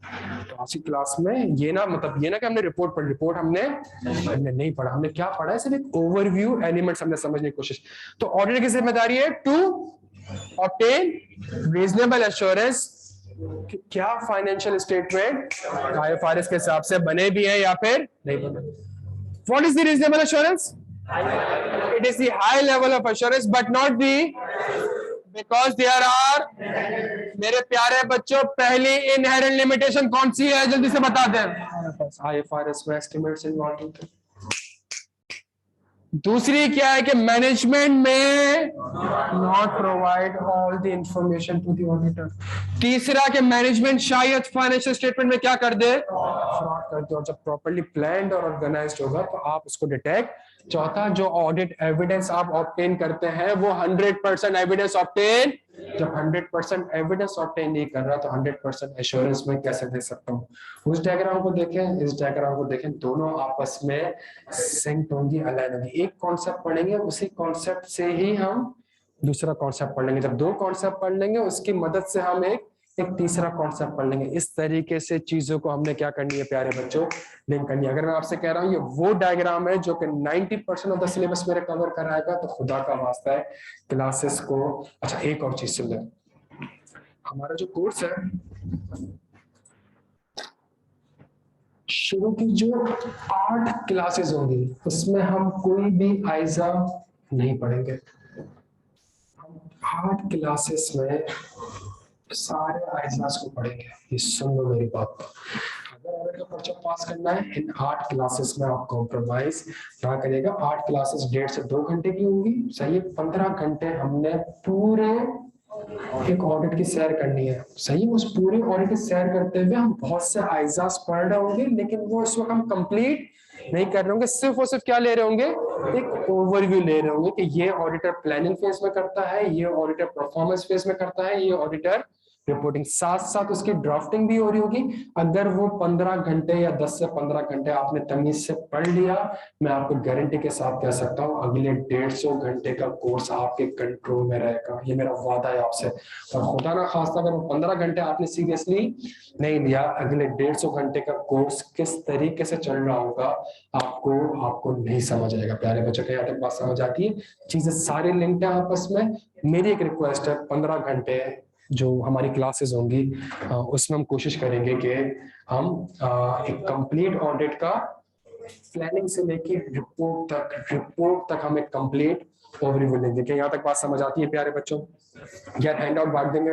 तो आज की क्लास में ये ना मतलब ये ना कि हमने रिपोर्ट पढ़ी, रिपोर्ट हमने नहीं पढ़ा। हमने क्या पढ़ा है? सिर्फ एक ओवरव्यू एलिमेंट्स हमने समझने की कोशिश। तो ऑडिटर की जिम्मेदारी है टू ऑब्टेन रीजनेबल एश्योरेंस क्या फाइनेंशियल स्टेटमेंट IFRS के हिसाब से बने भी हैं या फिर नहीं बने। What is the reasonable assurance? It is the high level of assurance, but not the because there are मेरे प्यारे बच्चों पहली inherent limitation कौन सी है, जल्दी से बता दें। IFRS में estimates involved होते हैं। दूसरी क्या है कि मैनेजमेंट में not provide all the information to the auditor. तीसरा कि मैनेजमेंट शायद फाइनेंशियल स्टेटमेंट में क्या कर दे, फ्रॉड कर दे, और जब प्रॉपर्ली प्लान्ड और ऑर्गेनाइज्ड होगा तो आप उसको डिटेक्ट। चौथा, जो ऑडिट एविडेंस आप ऑब्टेन करते हैं वो 100% एविडेंस ऑब्टेन, जब 100% एविडेंस ऑब्टेन नहीं कर रहा तो 100% एश्योरेंस में कैसे दे सकता हूँ। उस डायग्राम को देखें, इस डायग्राम को देखें, दोनों आपस में सिंक होंगी, अलाइन होंगी। एक कॉन्सेप्ट पढ़ेंगे, उसी कॉन्सेप्ट से ही हम दूसरा कॉन्सेप्ट पढ़ लेंगे। जब 2 कॉन्सेप्ट पढ़ लेंगे उसकी मदद से हम एक तीसरा कॉन्सेप्ट पढ़ लेंगे। इस तरीके से चीजों को हमने क्या करनी है प्यारे बच्चों, लिंक करनी है। अगर मैं आपसे कह रहा हूँ ये वो डायग्राम है जो कि 90% ऑफ द सिलेबस मेरे कवर कराएगा, तो खुदा का वास्ता है क्लासेस को। अच्छा, एक और चीज सुन ले, हमारा जो कोर्स है शुरू की जो 8 क्लासेस होंगी उसमें हम कोई भी आइजा नहीं पढ़ेंगे। हम 8 क्लासेस में सारे आइजाज को पढ़ेंगे। ये सुन लो मेरी बात। अगर ऑडिट का पर्चा पास करना है इन 8 क्लासेस में आप कॉम्प्रोमाइज ना करिएगा। 8 क्लासेस 1.5 से 2 घंटे की होंगी, सही है। 15 घंटे हमने पूरे एक ऑडिट की सैर करनी है, सही। उस पूरे ऑडिट की सैर करते हुए हम बहुत से आइजाज पढ़ रहे होंगे, लेकिन वो इस वक्त हम कंप्लीट नहीं कर रहे होंगे, सिर्फ और सिर्फ क्या ले रहे होंगे, एक ओवरव्यू ले रहे होंगे कि ये ऑडिटर प्लानिंग फेज में करता है, ये ऑडिटर परफॉर्मेंस फेज में करता है, ये ऑडिटर रिपोर्टिंग, साथ साथ उसकी ड्राफ्टिंग भी हो रही होगी। अगर वो 15 घंटे या 10 से 15 घंटे आपने तमीज से पढ़ लिया, मैं आपको गारंटी के साथ कह सकता हूँ अगले 150 घंटे का कोर्स आपके कंट्रोल में रहेगा। ये मेरा वादा है आपसे। और खुदा ना खास्ता अगर वो 15 घंटे आपने सीरियसली नहीं लिया, अगले 150 घंटे का कोर्स किस तरीके से चल रहा होगा आपको नहीं समझ आएगा। प्यारे बच्चों, यहाँ तक बात समझ आती है? चीजें सारे लिंक्ड है आपस में। मेरी एक रिक्वेस्ट है, 15 घंटे जो हमारी क्लासेस होंगी उसमें हम कोशिश करेंगे कि हम एक कंप्लीट ऑडिट का प्लानिंग से लेके रिपोर्ट तक हम एक कंप्लीट ओवरव्यू लेंगे। क्या यहाँ तक बात समझ आती है प्यारे बच्चों? यार हैंड आउट बांट देंगे।